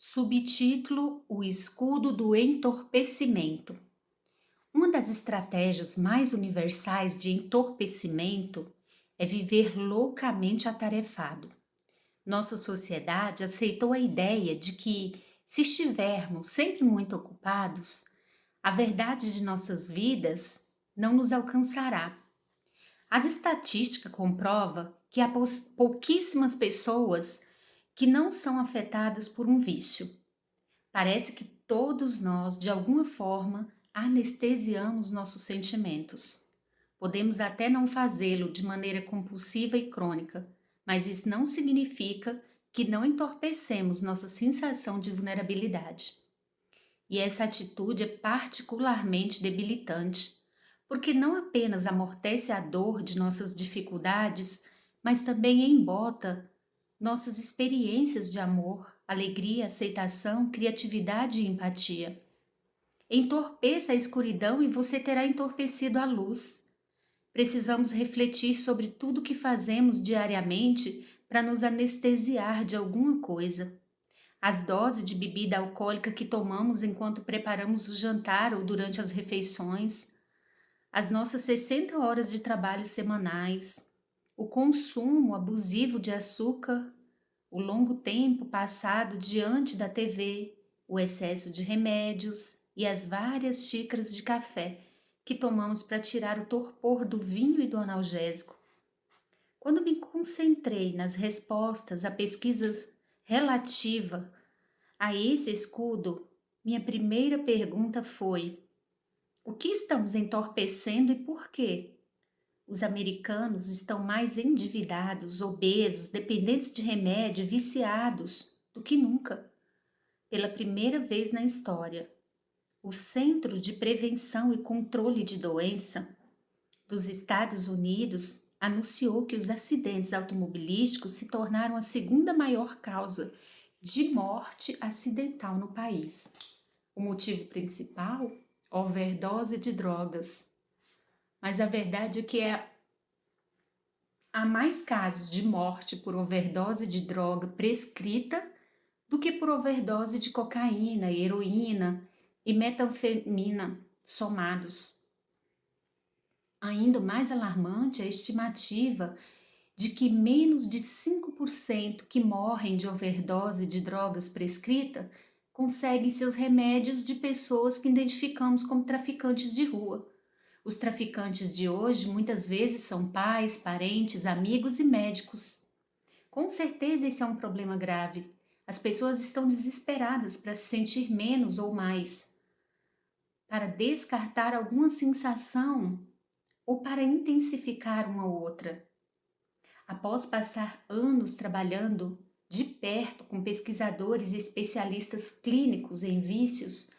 Subtítulo: O escudo do entorpecimento. Uma das estratégias mais universais de entorpecimento é viver loucamente atarefado. Nossa sociedade aceitou a ideia de que, se estivermos sempre muito ocupados, a verdade de nossas vidas não nos alcançará. As estatísticas comprovam que há pouquíssimas pessoas que não são afetadas por um vício. Parece que todos nós, de alguma forma, anestesiamos nossos sentimentos. Podemos até não fazê-lo de maneira compulsiva e crônica, mas isso não significa que não entorpecemos nossa sensação de vulnerabilidade. E essa atitude é particularmente debilitante, porque não apenas amortece a dor de nossas dificuldades, mas também embota nossas experiências de amor, alegria, aceitação, criatividade e empatia. Entorpeça a escuridão e você terá entorpecido a luz. Precisamos refletir sobre tudo o que fazemos diariamente para nos anestesiar de alguma coisa. As doses de bebida alcoólica que tomamos enquanto preparamos o jantar ou durante as refeições, as nossas 60 horas de trabalho semanais, o consumo abusivo de açúcar, o longo tempo passado diante da TV, o excesso de remédios e as várias xícaras de café que tomamos para tirar o torpor do vinho e do analgésico. Quando me concentrei nas respostas a pesquisas relativas a esse escudo, minha primeira pergunta foi: o que estamos entorpecendo e por quê? Os americanos estão mais endividados, obesos, dependentes de remédio, viciados do que nunca. Pela primeira vez na história, o Centro de Prevenção e Controle de Doença dos Estados Unidos anunciou que os acidentes automobilísticos se tornaram a segunda maior causa de morte acidental no país. O motivo principal? Overdose de drogas. Mas a verdade é que há mais casos de morte por overdose de droga prescrita do que por overdose de cocaína, heroína e metanfetamina somados. Ainda mais alarmante é a estimativa de que menos de 5% que morrem de overdose de drogas prescrita conseguem seus remédios de pessoas que identificamos como traficantes de rua. Os traficantes de hoje muitas vezes são pais, parentes, amigos e médicos. Com certeza isso é um problema grave. As pessoas estão desesperadas para se sentir menos ou mais, para descartar alguma sensação ou para intensificar uma outra. Após passar anos trabalhando de perto com pesquisadores e especialistas clínicos em vícios,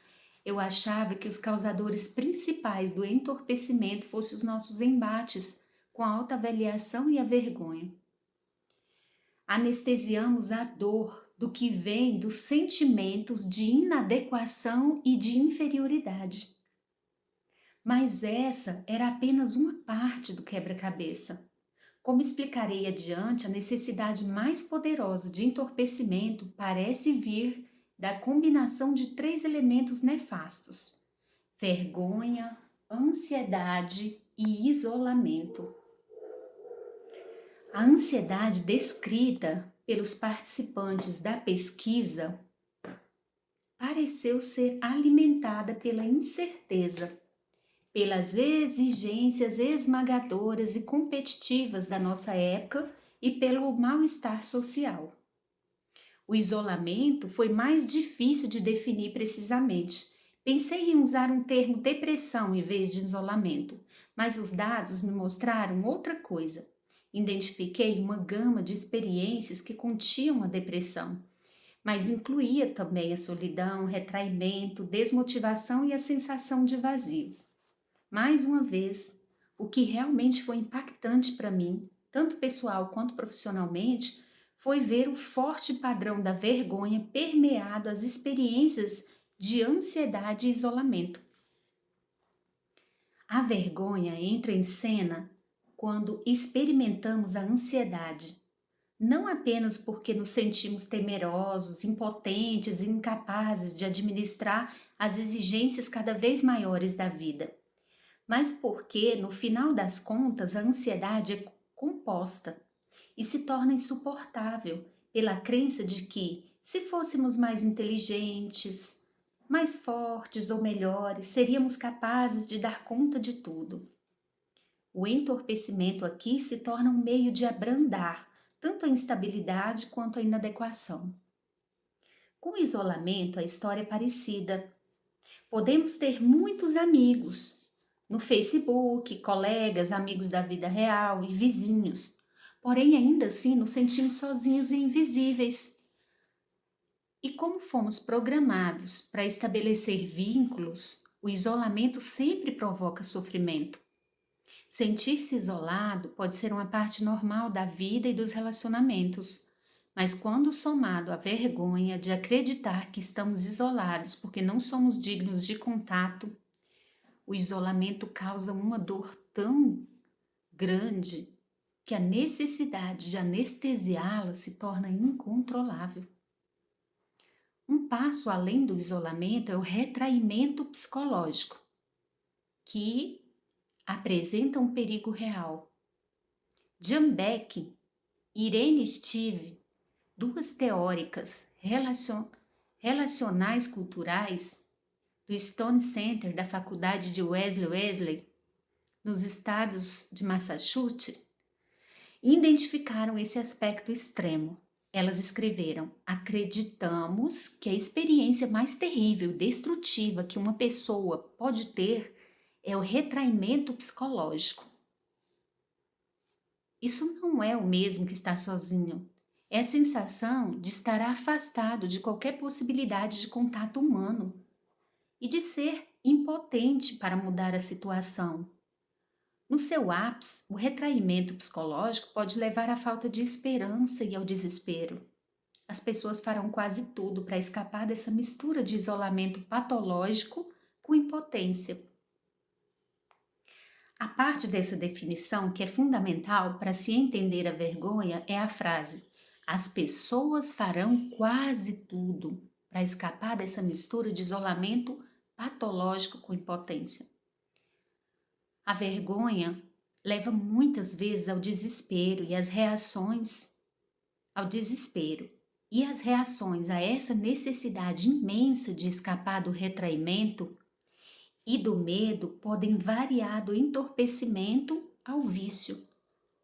eu achava que os causadores principais do entorpecimento fossem os nossos embates com a autoavaliação e a vergonha. Anestesiamos a dor do que vem dos sentimentos de inadequação e de inferioridade. Mas essa era apenas uma parte do quebra-cabeça. Como explicarei adiante, a necessidade mais poderosa de entorpecimento parece vir da combinação de três elementos nefastos: vergonha, ansiedade e isolamento. A ansiedade descrita pelos participantes da pesquisa pareceu ser alimentada pela incerteza, pelas exigências esmagadoras e competitivas da nossa época e pelo mal-estar social. O isolamento foi mais difícil de definir precisamente. Pensei em usar um termo depressão em vez de isolamento, mas os dados me mostraram outra coisa. Identifiquei uma gama de experiências que continham a depressão, mas incluía também a solidão, retraimento, desmotivação e a sensação de vazio. Mais uma vez, o que realmente foi impactante para mim, tanto pessoal quanto profissionalmente, foi ver o forte padrão da vergonha permeado as experiências de ansiedade e isolamento. A vergonha entra em cena quando experimentamos a ansiedade. não apenas porque nos sentimos temerosos, impotentes e incapazes de administrar as exigências cada vez maiores da vida, mas porque, no final das contas, a ansiedade é composta e se torna insuportável pela crença de que, se fôssemos mais inteligentes, mais fortes ou melhores, seríamos capazes de dar conta de tudo. O entorpecimento aqui se torna um meio de abrandar tanto a instabilidade quanto a inadequação. Com o isolamento, a história é parecida. Podemos ter muitos amigos no Facebook, colegas, amigos da vida real e vizinhos. Porém, ainda assim, nos sentimos sozinhos e invisíveis. E como fomos programados para estabelecer vínculos, o isolamento sempre provoca sofrimento. Sentir-se isolado pode ser uma parte normal da vida e dos relacionamentos, mas quando somado à vergonha de acreditar que estamos isolados porque não somos dignos de contato, o isolamento causa uma dor tão grande que a necessidade de anestesiá-la se torna incontrolável. Um passo além do isolamento é o retraimento psicológico, que apresenta um perigo real. Jan Beck e Irene Stive, duas teóricas relacionais culturais do Stone Center da Faculdade de Wellesley, nos estados de Massachusetts, identificaram esse aspecto extremo. Elas escreveram: acreditamos que a experiência mais terrível e destrutiva que uma pessoa pode ter é o retraimento psicológico. Isso não é o mesmo que estar sozinho. É a sensação de estar afastado de qualquer possibilidade de contato humano e de ser impotente para mudar a situação. No seu ápice, o retraimento psicológico pode levar à falta de esperança e ao desespero. As pessoas farão quase tudo para escapar dessa mistura de isolamento patológico com impotência. A parte dessa definição que é fundamental para se entender a vergonha é a frase: as pessoas farão quase tudo para escapar dessa mistura de isolamento patológico com impotência. A vergonha leva muitas vezes ao desespero e as reações a essa necessidade imensa de escapar do retraimento e do medo podem variar do entorpecimento ao vício,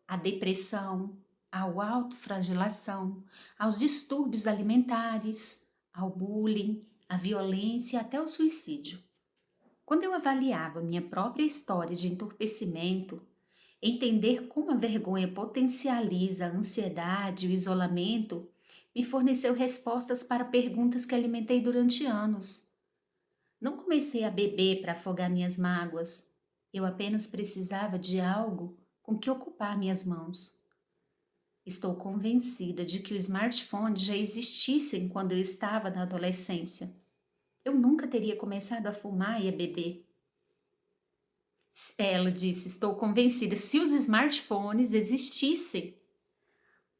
à depressão, à autoflagelação, aos distúrbios alimentares, ao bullying, à violência até ao suicídio. Quando eu avaliava minha própria história de entorpecimento, entender como a vergonha potencializa a ansiedade e o isolamento me forneceu respostas para perguntas que alimentei durante anos. Não comecei a beber para afogar minhas mágoas. Eu apenas precisava de algo com que ocupar minhas mãos. Estou convencida de que o smartphone já existissem quando eu estava na adolescência. Eu nunca teria começado a fumar e a beber. Ela disse: estou convencida, se os smartphones existissem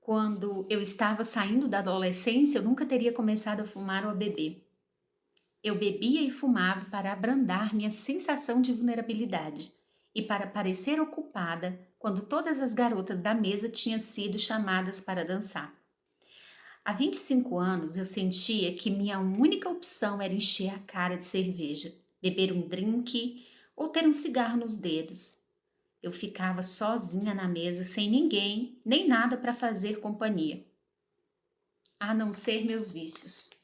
quando eu estava saindo da adolescência, eu nunca teria começado a fumar ou a beber. Eu bebia e fumava para abrandar minha sensação de vulnerabilidade e para parecer ocupada quando todas as garotas da mesa tinham sido chamadas para dançar. Há 25 anos eu sentia que minha única opção era encher a cara de cerveja, beber um drink ou ter um cigarro nos dedos. Eu ficava sozinha na mesa, sem ninguém, nem nada para fazer companhia, a não ser meus vícios.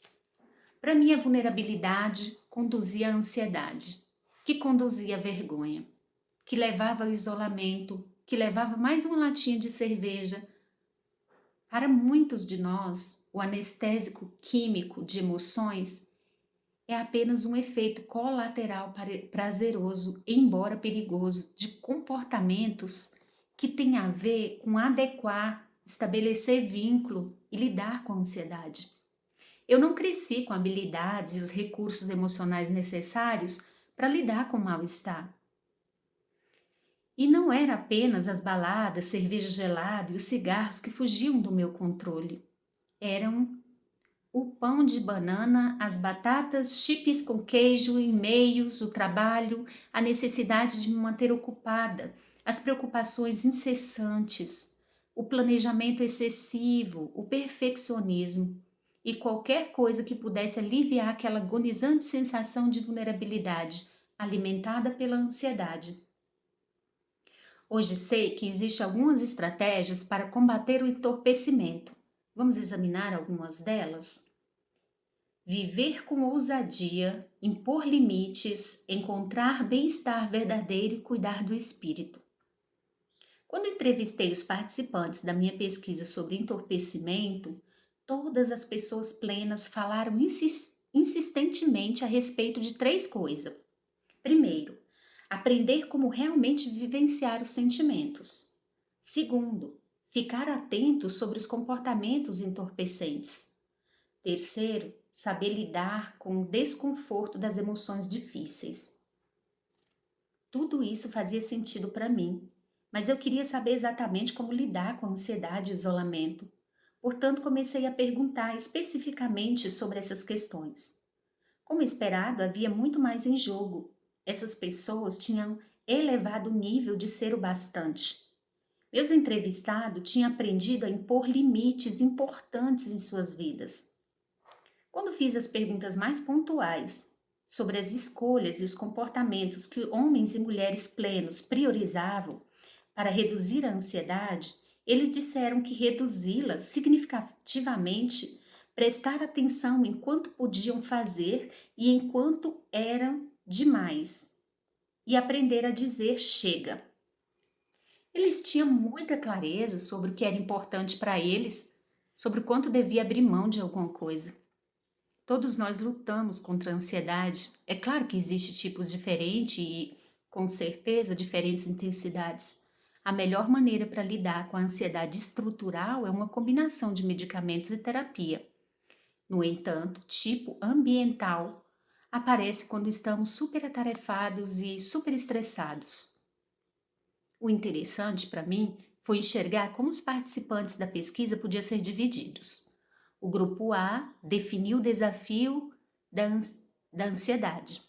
Para mim, a vulnerabilidade conduzia à ansiedade, que conduzia à vergonha, que levava ao isolamento, que levava mais uma latinha de cerveja. Para muitos de nós, o anestésico químico de emoções é apenas um efeito colateral prazeroso, embora perigoso, de comportamentos que têm a ver com adequar, estabelecer vínculo e lidar com a ansiedade. Eu não cresci com habilidades e os recursos emocionais necessários para lidar com o mal-estar. E não era apenas as baladas, cerveja gelada e os cigarros que fugiam do meu controle. Eram o pão de banana, as batatas, chips com queijo, e-mails, o trabalho, a necessidade de me manter ocupada, as preocupações incessantes, o planejamento excessivo, o perfeccionismo e qualquer coisa que pudesse aliviar aquela agonizante sensação de vulnerabilidade alimentada pela ansiedade. Hoje sei que existem algumas estratégias para combater o entorpecimento. Vamos examinar algumas delas? Viver com ousadia, impor limites, encontrar bem-estar verdadeiro e cuidar do espírito. Quando entrevistei os participantes da minha pesquisa sobre entorpecimento, todas as pessoas plenas falaram insistentemente a respeito de três coisas. Primeiro, aprender como realmente vivenciar os sentimentos. Segundo, ficar atento sobre os comportamentos entorpecentes. Terceiro, saber lidar com o desconforto das emoções difíceis. Tudo isso fazia sentido para mim, mas eu queria saber exatamente como lidar com a ansiedade e isolamento. Portanto, comecei a perguntar especificamente sobre essas questões. Como esperado, havia muito mais em jogo. Essas pessoas tinham elevado o nível de ser o bastante. Meus entrevistados tinham aprendido a impor limites importantes em suas vidas. Quando fiz as perguntas mais pontuais sobre as escolhas e os comportamentos que homens e mulheres plenos priorizavam para reduzir a ansiedade, eles disseram que reduzi-la significativamente, prestar atenção em quanto podiam fazer e em quanto eram demais, e aprender a dizer chega. Eles tinham muita clareza sobre o que era importante para eles, sobre o quanto devia abrir mão de alguma coisa. Todos nós lutamos contra a ansiedade. É claro que existem tipos diferentes e, com certeza, diferentes intensidades. A melhor maneira para lidar com a ansiedade estrutural é uma combinação de medicamentos e terapia. No entanto, tipo ambiental aparece quando estamos superatarefados e superestressados. O interessante para mim foi enxergar como os participantes da pesquisa podiam ser divididos. O grupo A definiu o desafio da ansiedade,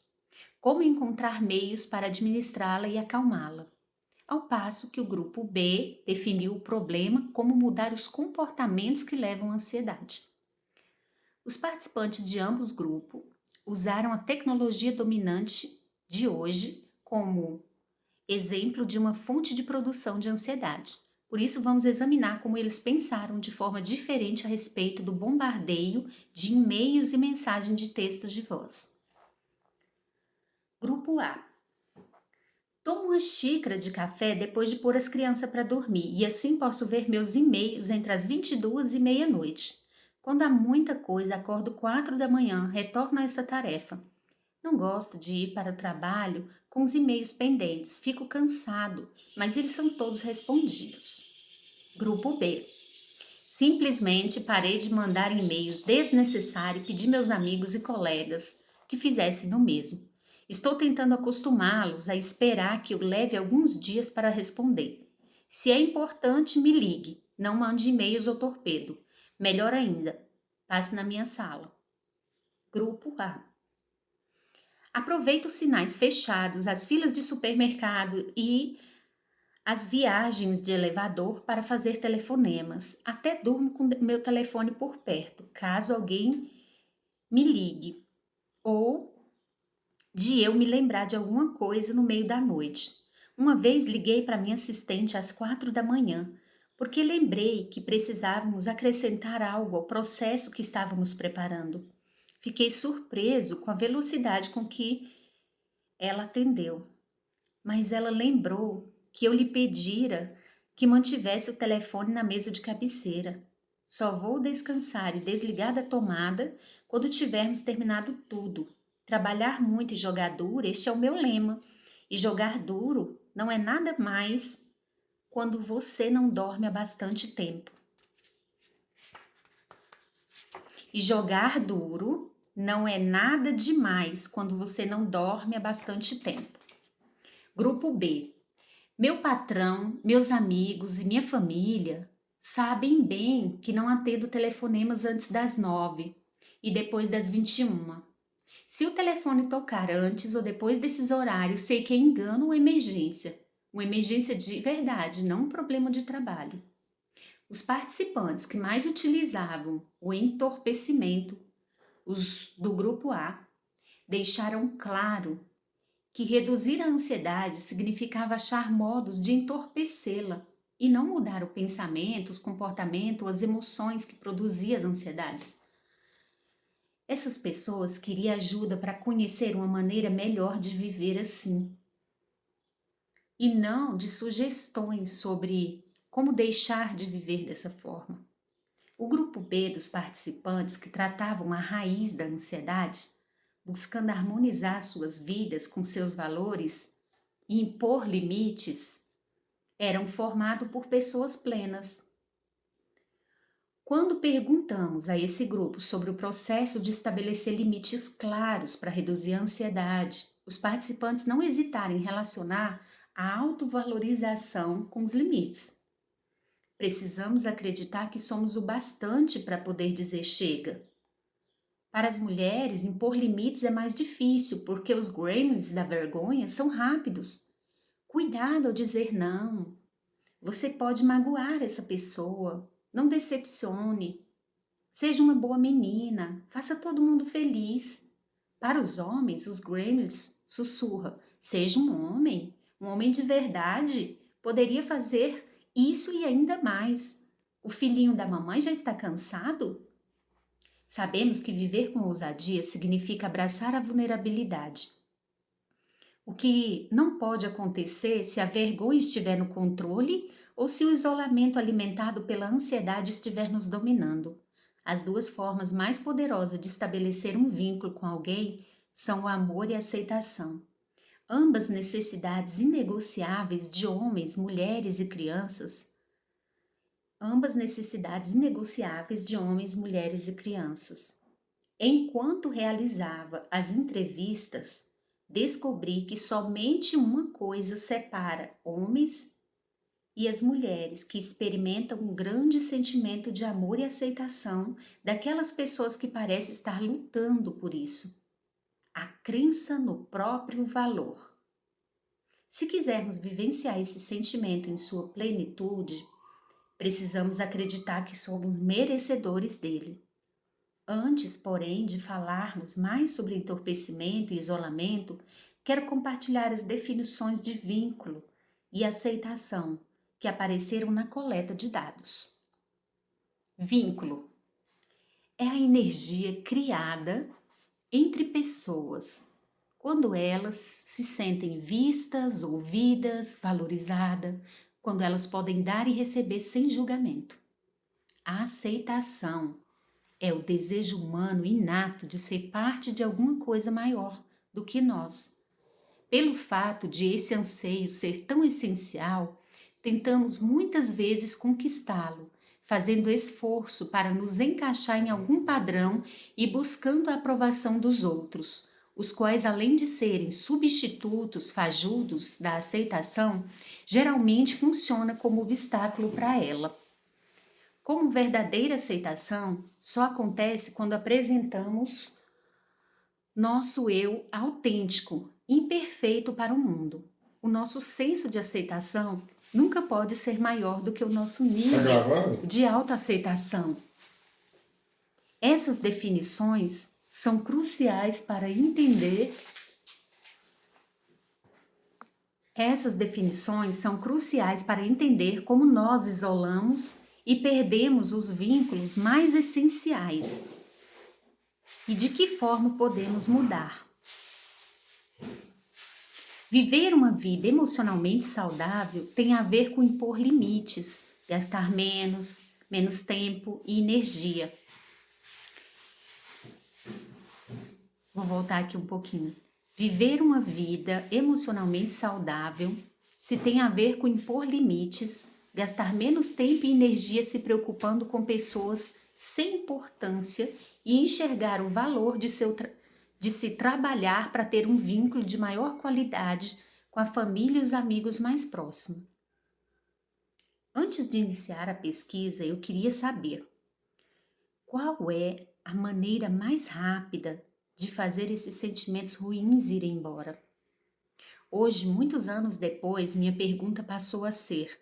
como encontrar meios para administrá-la e acalmá-la, ao passo que o grupo B definiu o problema, como mudar os comportamentos que levam à ansiedade. Os participantes de ambos grupos usaram a tecnologia dominante de hoje como exemplo de uma fonte de produção de ansiedade. Por isso, vamos examinar como eles pensaram de forma diferente a respeito do bombardeio de e-mails e mensagens de texto de voz. Grupo A. Tomo uma xícara de café depois de pôr as crianças para dormir e assim posso ver meus e-mails entre as 22 e meia-noite. Quando há muita coisa, acordo 4 da manhã, retorno a essa tarefa. Não gosto de ir para o trabalho com os e-mails pendentes, fico cansado, mas eles são todos respondidos. Grupo B. Simplesmente parei de mandar e-mails desnecessários e pedi meus amigos e colegas que fizessem o mesmo. Estou tentando acostumá-los a esperar que eu leve alguns dias para responder. Se é importante, me ligue. Não mande e-mails ou torpedo. Melhor ainda, passe na minha sala. Grupo A. Aproveito os sinais fechados, as filas de supermercado e as viagens de elevador para fazer telefonemas. Até durmo com meu telefone por perto, caso alguém me ligue. Ou de eu me lembrar de alguma coisa no meio da noite. Uma vez liguei para minha assistente às 4 da manhã, porque lembrei que precisávamos acrescentar algo ao processo que estávamos preparando. Fiquei surpreso com a velocidade com que ela atendeu, mas ela lembrou que eu lhe pedira que mantivesse o telefone na mesa de cabeceira. Só vou descansar e desligar da tomada quando tivermos terminado tudo. Trabalhar muito e jogar duro, este é o meu lema. E jogar duro não é nada mais quando você não dorme há bastante tempo. E jogar duro não é nada demais quando você não dorme há bastante tempo. Grupo B. Meu patrão, meus amigos e minha família sabem bem que não atendo telefonemas antes das 9 e depois das 21. Se o telefone tocar antes ou depois desses horários, sei que é engano ou emergência. Uma emergência de verdade, não um problema de trabalho. Os participantes que mais utilizavam o entorpecimento, os do grupo A, deixaram claro que reduzir a ansiedade significava achar modos de entorpecê-la e não mudar o pensamento, os comportamentos, as emoções que produziam as ansiedades. Essas pessoas queriam ajuda para conhecer uma maneira melhor de viver assim, e não de sugestões sobre como deixar de viver dessa forma. O grupo B dos participantes que tratavam a raiz da ansiedade, buscando harmonizar suas vidas com seus valores e impor limites, eram formados por pessoas plenas. Quando perguntamos a esse grupo sobre o processo de estabelecer limites claros para reduzir a ansiedade, os participantes não hesitaram em relacionar a autovalorização com os limites. Precisamos acreditar que somos o bastante para poder dizer chega. Para as mulheres, impor limites é mais difícil porque os gremlins da vergonha são rápidos. Cuidado ao dizer não. Você pode magoar essa pessoa. Não decepcione. Seja uma boa menina. Faça todo mundo feliz. Para os homens, os gremlins sussurra. Seja um homem de verdade. Poderia fazer isso e ainda mais. O filhinho da mamãe já está cansado? Sabemos que viver com ousadia significa abraçar a vulnerabilidade. O que não pode acontecer se a vergonha estiver no controle ou se o isolamento alimentado pela ansiedade estiver nos dominando. As duas formas mais poderosas de estabelecer um vínculo com alguém são o amor e a aceitação. Ambas necessidades inegociáveis de homens, mulheres e crianças. Ambas necessidades inegociáveis de homens, mulheres e crianças. Enquanto realizava as entrevistas, descobri que somente uma coisa separa homens e as mulheres que experimentam um grande sentimento de amor e aceitação daquelas pessoas que parecem estar lutando por isso: a crença no próprio valor. Se quisermos vivenciar esse sentimento em sua plenitude, precisamos acreditar que somos merecedores dele. Antes, porém, de falarmos mais sobre entorpecimento e isolamento, quero compartilhar as definições de vínculo e aceitação que apareceram na coleta de dados. Vínculo é a energia criada entre pessoas quando elas se sentem vistas, ouvidas, valorizadas, quando elas podem dar e receber sem julgamento. A aceitação é o desejo humano inato de ser parte de alguma coisa maior do que nós. Pelo fato de esse anseio ser tão essencial, tentamos muitas vezes conquistá-lo, fazendo esforço para nos encaixar em algum padrão e buscando a aprovação dos outros, os quais, além de serem substitutos fajudos da aceitação, geralmente funcionam como obstáculo para ela. Como verdadeira aceitação só acontece quando apresentamos nosso eu autêntico, imperfeito para o mundo. O nosso senso de aceitação nunca pode ser maior do que o nosso nível de autoaceitação. Essas definições são cruciais para entender como nós isolamos e perdemos os vínculos mais essenciais e de que forma podemos mudar. Viver uma vida emocionalmente saudável tem a ver com impor limites, gastar menos tempo e energia. Vou voltar aqui um pouquinho. Viver uma vida emocionalmente saudável se tem a ver com impor limites, gastar menos tempo e energia se preocupando com pessoas sem importância e enxergar o valor de se trabalhar para ter um vínculo de maior qualidade com a família e os amigos mais próximos. Antes de iniciar a pesquisa, eu queria saber qual é a maneira mais rápida de fazer esses sentimentos ruins irem embora. Hoje, muitos anos depois, minha pergunta passou a ser: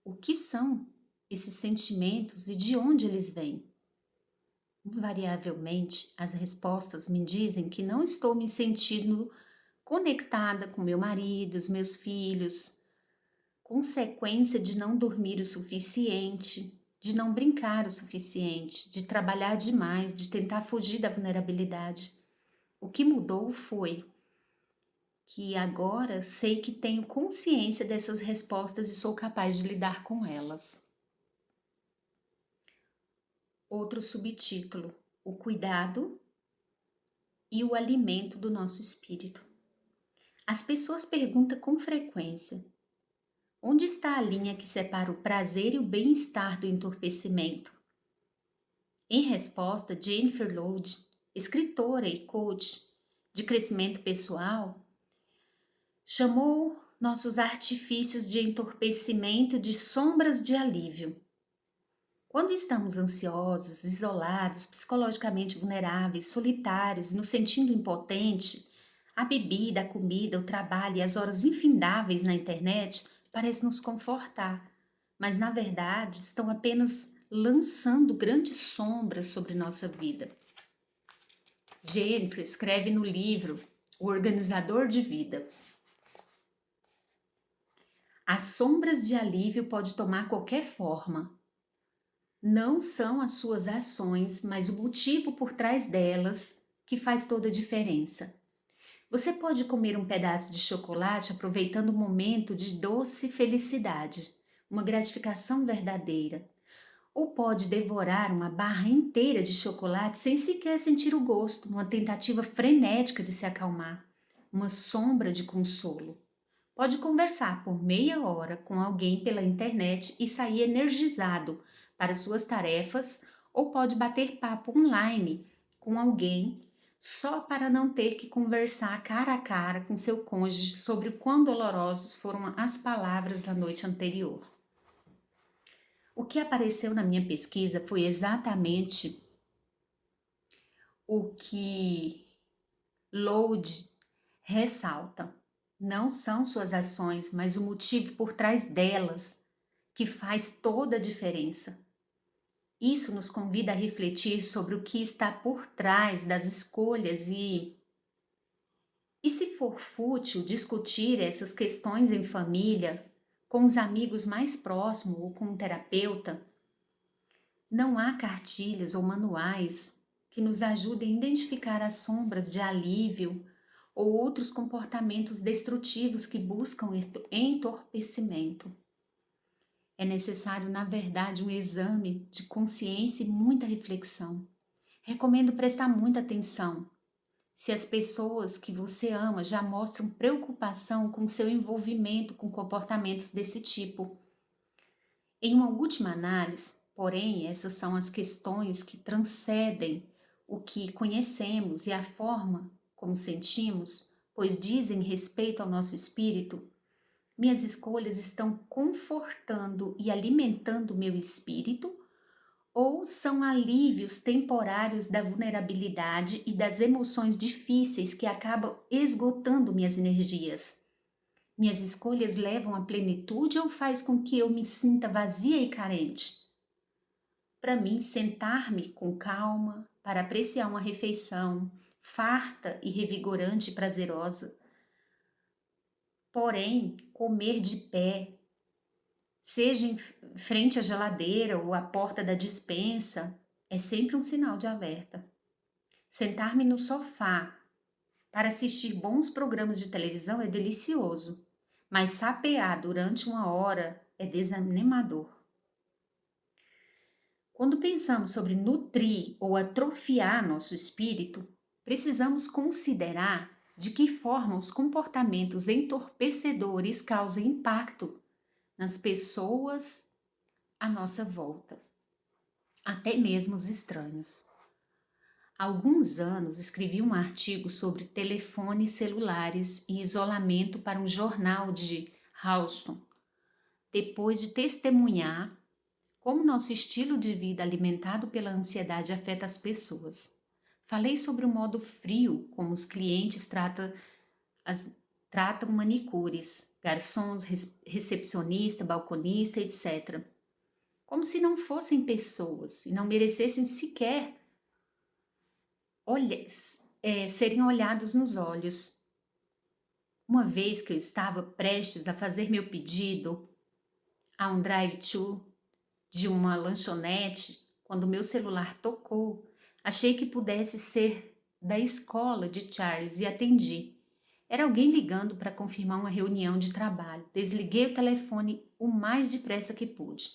o que são esses sentimentos e de onde eles vêm? Invariavelmente, as respostas me dizem que não estou me sentindo conectada com meu marido, os meus filhos, consequência de não dormir o suficiente, de não brincar o suficiente, de trabalhar demais, de tentar fugir da vulnerabilidade. O que mudou foi que agora sei que tenho consciência dessas respostas e sou capaz de lidar com elas. Outro subtítulo: o cuidado e o alimento do nosso espírito. As pessoas perguntam com frequência: onde está a linha que separa o prazer e o bem-estar do entorpecimento? Em resposta, Jennifer Lodge, escritora e coach de crescimento pessoal, chamou nossos artifícios de entorpecimento de sombras de alívio. Quando estamos ansiosos, isolados, psicologicamente vulneráveis, solitários, nos sentindo impotentes, a bebida, a comida, o trabalho e as horas infindáveis na internet parecem nos confortar, mas na verdade estão apenas lançando grandes sombras sobre nossa vida. Jennifer escreve no livro O Organizador de Vida: as sombras de alívio podem tomar qualquer forma. Não são as suas ações, mas o motivo por trás delas que faz toda a diferença. Você pode comer um pedaço de chocolate aproveitando um momento de doce felicidade, uma gratificação verdadeira. Ou pode devorar uma barra inteira de chocolate sem sequer sentir o gosto, uma tentativa frenética de se acalmar, uma sombra de consolo. Pode conversar por meia hora com alguém pela internet e sair energizado para suas tarefas, ou pode bater papo online com alguém só para não ter que conversar cara a cara com seu cônjuge sobre o quão dolorosos foram as palavras da noite anterior. O que apareceu na minha pesquisa foi exatamente o que Lodge ressalta. Não são suas ações, mas o motivo por trás delas que faz toda a diferença. Isso nos convida a refletir sobre o que está por trás das escolhas e se for fútil discutir essas questões em família, com os amigos mais próximos ou com um terapeuta, não há cartilhas ou manuais que nos ajudem a identificar as sombras de alívio ou outros comportamentos destrutivos que buscam entorpecimento. É necessário, na verdade, um exame de consciência e muita reflexão. Recomendo prestar muita atenção se as pessoas que você ama já mostram preocupação com seu envolvimento com comportamentos desse tipo. Em uma última análise, porém, essas são as questões que transcendem o que conhecemos e a forma como sentimos, pois dizem respeito ao nosso espírito. Minhas escolhas estão confortando e alimentando meu espírito ou são alívios temporários da vulnerabilidade e das emoções difíceis que acabam esgotando minhas energias? Minhas escolhas levam à plenitude ou faz com que eu me sinta vazia e carente? Para mim, sentar-me com calma para apreciar uma refeição farta e revigorante e prazerosa. Porém, comer de pé, seja em frente à geladeira ou à porta da despensa, é sempre um sinal de alerta. Sentar-me no sofá para assistir bons programas de televisão é delicioso, mas sapear durante uma hora é desanimador. Quando pensamos sobre nutrir ou atrofiar nosso espírito, precisamos considerar de que forma os comportamentos entorpecedores causam impacto nas pessoas à nossa volta, até mesmo os estranhos. Há alguns anos escrevi um artigo sobre telefones celulares e isolamento para um jornal de Houston, depois de testemunhar como nosso estilo de vida alimentado pela ansiedade afeta as pessoas. Falei sobre o modo frio como os clientes tratam manicures, garçons, recepcionista, balconista, etc. Como se não fossem pessoas e não merecessem sequer serem olhados nos olhos. Uma vez que eu estava prestes a fazer meu pedido a um drive-thru de uma lanchonete, quando meu celular tocou, achei que pudesse ser da escola de Charles e atendi. Era alguém ligando para confirmar uma reunião de trabalho. Desliguei o telefone o mais depressa que pude.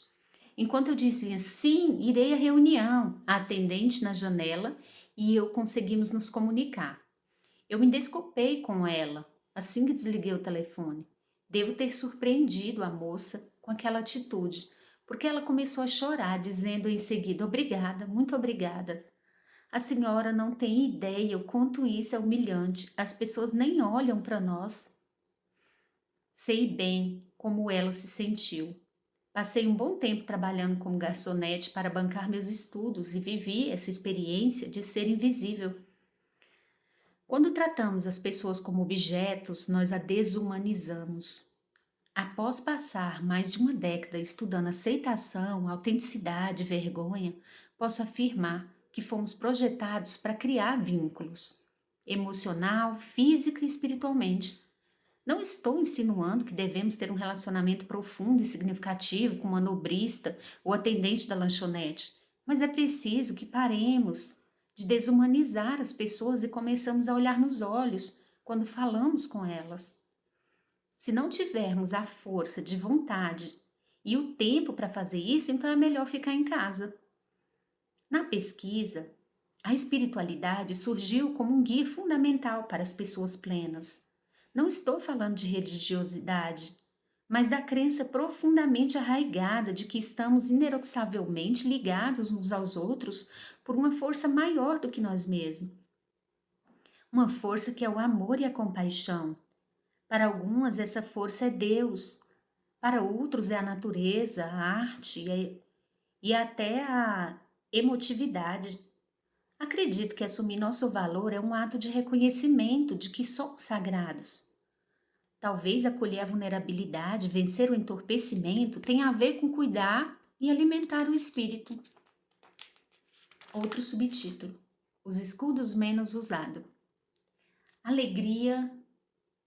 Enquanto eu dizia sim, irei à reunião, a atendente na janela e eu conseguimos nos comunicar. Eu me desculpei com ela assim que desliguei o telefone. Devo ter surpreendido a moça com aquela atitude, porque ela começou a chorar, dizendo em seguida: obrigada, muito obrigada. A senhora não tem ideia o quanto isso é humilhante. As pessoas nem olham para nós. Sei bem como ela se sentiu. Passei um bom tempo trabalhando como garçonete para bancar meus estudos e vivi essa experiência de ser invisível. Quando tratamos as pessoas como objetos, nós a desumanizamos. Após passar mais de uma década estudando aceitação, autenticidade e vergonha, posso afirmar que fomos projetados para criar vínculos, emocional, física e espiritualmente. Não estou insinuando que devemos ter um relacionamento profundo e significativo com uma manobrista ou atendente da lanchonete, mas é preciso que paremos de desumanizar as pessoas e começamos a olhar nos olhos quando falamos com elas. Se não tivermos a força de vontade e o tempo para fazer isso, então é melhor ficar em casa. Na pesquisa, a espiritualidade surgiu como um guia fundamental para as pessoas plenas. Não estou falando de religiosidade, mas da crença profundamente arraigada de que estamos inexoravelmente ligados uns aos outros por uma força maior do que nós mesmos. Uma força que é o amor e a compaixão. Para algumas, essa força é Deus. Para outros, é a natureza, a arte e até a emotividade. Acredito que assumir nosso valor é um ato de reconhecimento de que somos sagrados. Talvez acolher a vulnerabilidade, vencer o entorpecimento, tenha a ver com cuidar e alimentar o espírito. Outro subtítulo: os escudos menos usados. Alegria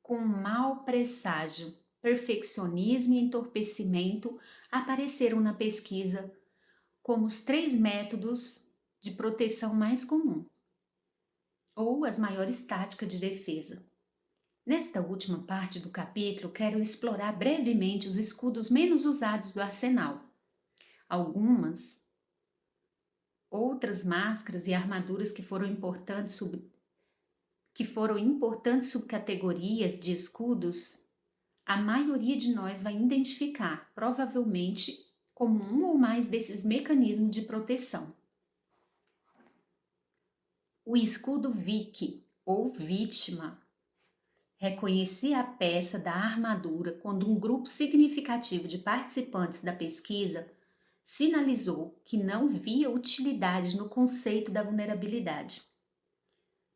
com mau presságio, perfeccionismo e entorpecimento apareceram na pesquisa como os 3 métodos de proteção mais comum, ou as maiores táticas de defesa. Nesta última parte do capítulo, quero explorar brevemente os escudos menos usados do arsenal. Outras máscaras e armaduras que foram importantes subcategorias de escudos, a maioria de nós vai identificar, provavelmente, como um ou mais desses mecanismos de proteção. O escudo Vicky, ou vítima, reconhecia a peça da armadura quando um grupo significativo de participantes da pesquisa sinalizou que não via utilidade no conceito da vulnerabilidade.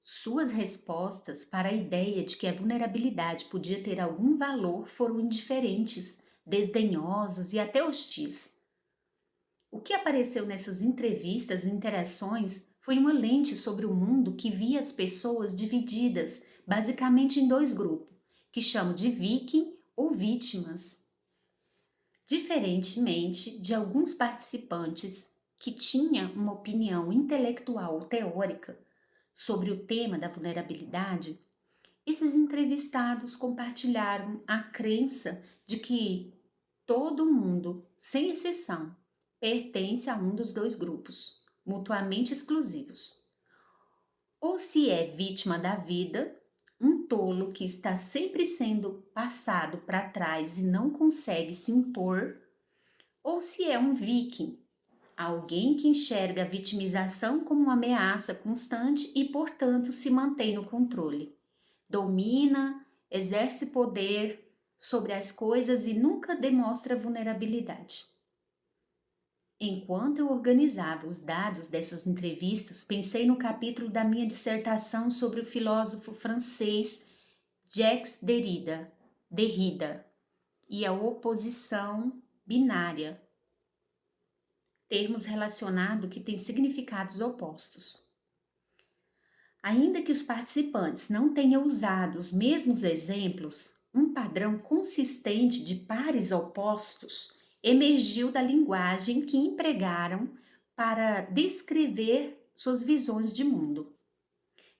Suas respostas para a ideia de que a vulnerabilidade podia ter algum valor foram indiferentes, desdenhosas e até hostis. O que apareceu nessas entrevistas e interações foi uma lente sobre o mundo que via as pessoas divididas basicamente em 2 grupos, que chamo de viking ou vítimas. Diferentemente de alguns participantes que tinham uma opinião intelectual ou teórica sobre o tema da vulnerabilidade, esses entrevistados compartilharam a crença de que todo mundo, sem exceção, pertence a um dos 2 grupos, mutuamente exclusivos. Ou se é vítima da vida, um tolo que está sempre sendo passado para trás e não consegue se impor, ou se é um viking, Alguém que enxerga a vitimização como uma ameaça constante e, portanto, se mantém no controle. Domina, exerce poder sobre as coisas e nunca demonstra vulnerabilidade. Enquanto eu organizava os dados dessas entrevistas, pensei no capítulo da minha dissertação sobre o filósofo francês Jacques Derrida e a oposição binária, termos relacionados que têm significados opostos. Ainda que os participantes não tenham usado os mesmos exemplos, um padrão consistente de pares opostos emergiu da linguagem que empregaram para descrever suas visões de mundo.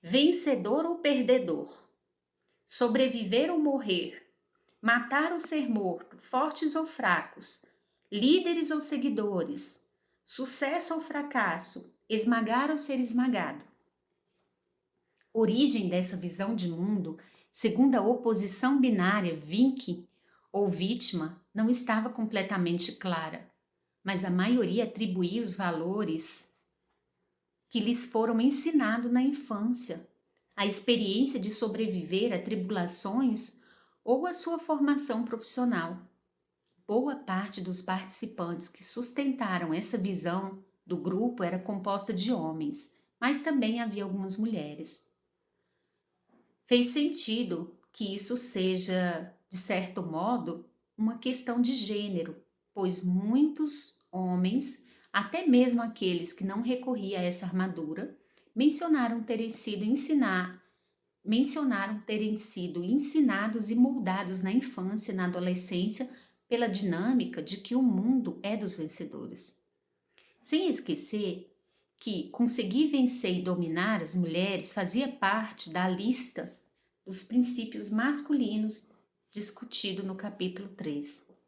Vencedor ou perdedor, sobreviver ou morrer, matar ou ser morto, fortes ou fracos, líderes ou seguidores, sucesso ou fracasso, esmagar ou ser esmagado. Origem dessa visão de mundo, segundo a oposição binária Vinci ou vítima, não estava completamente clara, mas a maioria atribuía os valores que lhes foram ensinados na infância, a experiência de sobreviver a tribulações ou a sua formação profissional. Boa parte dos participantes que sustentaram essa visão do grupo era composta de homens, mas também havia algumas mulheres. Fez sentido que isso seja, de certo modo, uma questão de gênero, pois muitos homens, até mesmo aqueles que não recorriam a essa armadura, mencionaram terem sido ensinados e moldados na infância e na adolescência pela dinâmica de que o mundo é dos vencedores. Sem esquecer que conseguir vencer e dominar as mulheres fazia parte da lista dos princípios masculinos discutido no capítulo 3.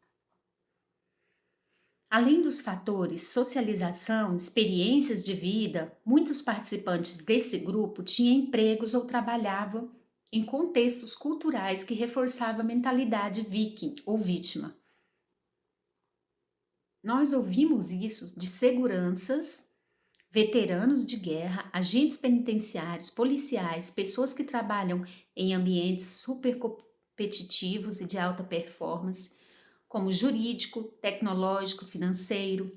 Além dos fatores socialização, experiências de vida, muitos participantes desse grupo tinham empregos ou trabalhavam em contextos culturais que reforçavam a mentalidade viking ou vítima. Nós ouvimos isso de seguranças, veteranos de guerra, agentes penitenciários, policiais, pessoas que trabalham em ambientes super competitivos e de alta performance, como jurídico, tecnológico, financeiro.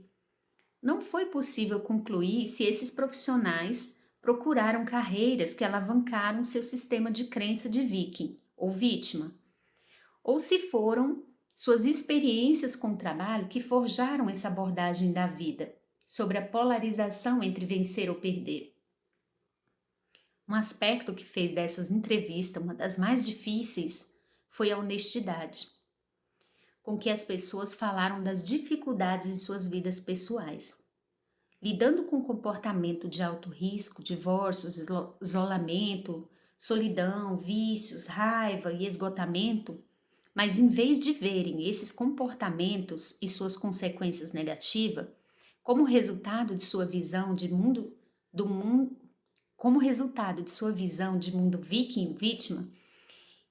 Não foi possível concluir se esses profissionais procuraram carreiras que alavancaram seu sistema de crença de viking ou vítima, ou se foram suas experiências com o trabalho que forjaram essa abordagem da vida, sobre a polarização entre vencer ou perder. Um aspecto que fez dessas entrevistas uma das mais difíceis foi a honestidade, com que as pessoas falaram das dificuldades em suas vidas pessoais. Lidando com o comportamento de alto risco, divórcios, isolamento, solidão, vícios, raiva e esgotamento, mas em vez de verem esses comportamentos e suas consequências negativas, como resultado de sua visão de mundo viking vítima,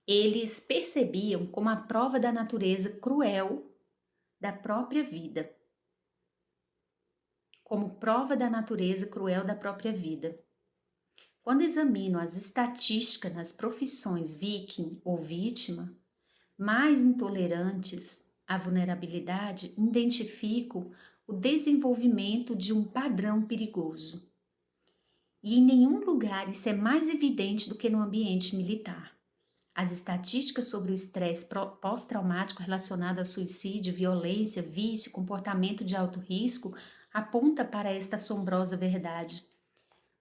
eles percebiam como a prova da natureza cruel da própria vida. Quando examino as estatísticas nas profissões viking ou vítima, mais intolerantes à vulnerabilidade, identifico o desenvolvimento de um padrão perigoso. E em nenhum lugar isso é mais evidente do que no ambiente militar. As estatísticas sobre o estresse pós-traumático relacionado a suicídio, violência, vício, comportamento de alto risco apontam para esta assombrosa verdade.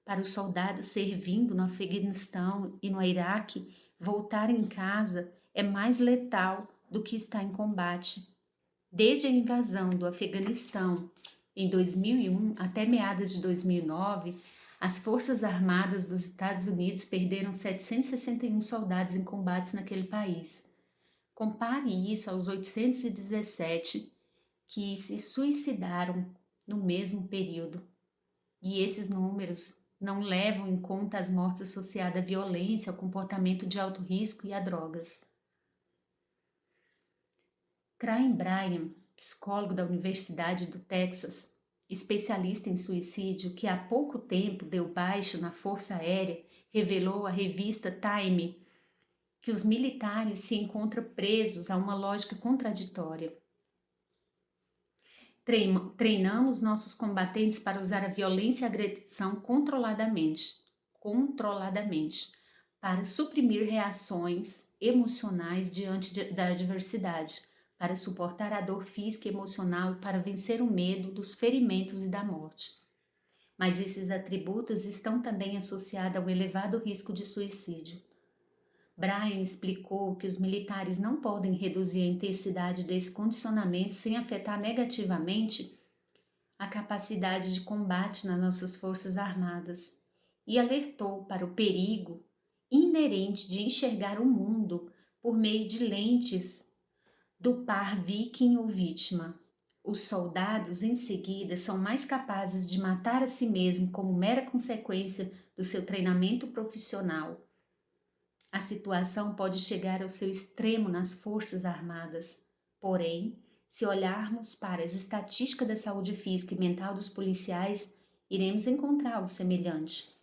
Para os soldados servindo no Afeganistão e no Iraque, voltar em casa é mais letal do que estar em combate. Desde a invasão do Afeganistão em 2001 até meados de 2009, as Forças Armadas dos Estados Unidos perderam 761 soldados em combates naquele país. Compare isso aos 817 que se suicidaram no mesmo período. E esses números não levam em conta as mortes associadas à violência, ao comportamento de alto risco e a drogas. Craig Bryan, psicólogo da Universidade do Texas, especialista em suicídio que há pouco tempo deu baixa na Força Aérea, revelou à revista Time que os militares se encontram presos a uma lógica contraditória. Treinamos nossos combatentes para usar a violência e a agressão controladamente, para suprimir reações emocionais diante da adversidade, para suportar a dor física e emocional e para vencer o medo dos ferimentos e da morte. Mas esses atributos estão também associados ao elevado risco de suicídio. Bryan explicou que os militares não podem reduzir a intensidade desse condicionamento sem afetar negativamente a capacidade de combate nas nossas forças armadas e alertou para o perigo inerente de enxergar o mundo por meio de lentes do par viking ou vítima. Os soldados, em seguida, são mais capazes de matar a si mesmo como mera consequência do seu treinamento profissional. A situação pode chegar ao seu extremo nas Forças Armadas. Porém, se olharmos para as estatísticas da saúde física e mental dos policiais, iremos encontrar algo semelhante.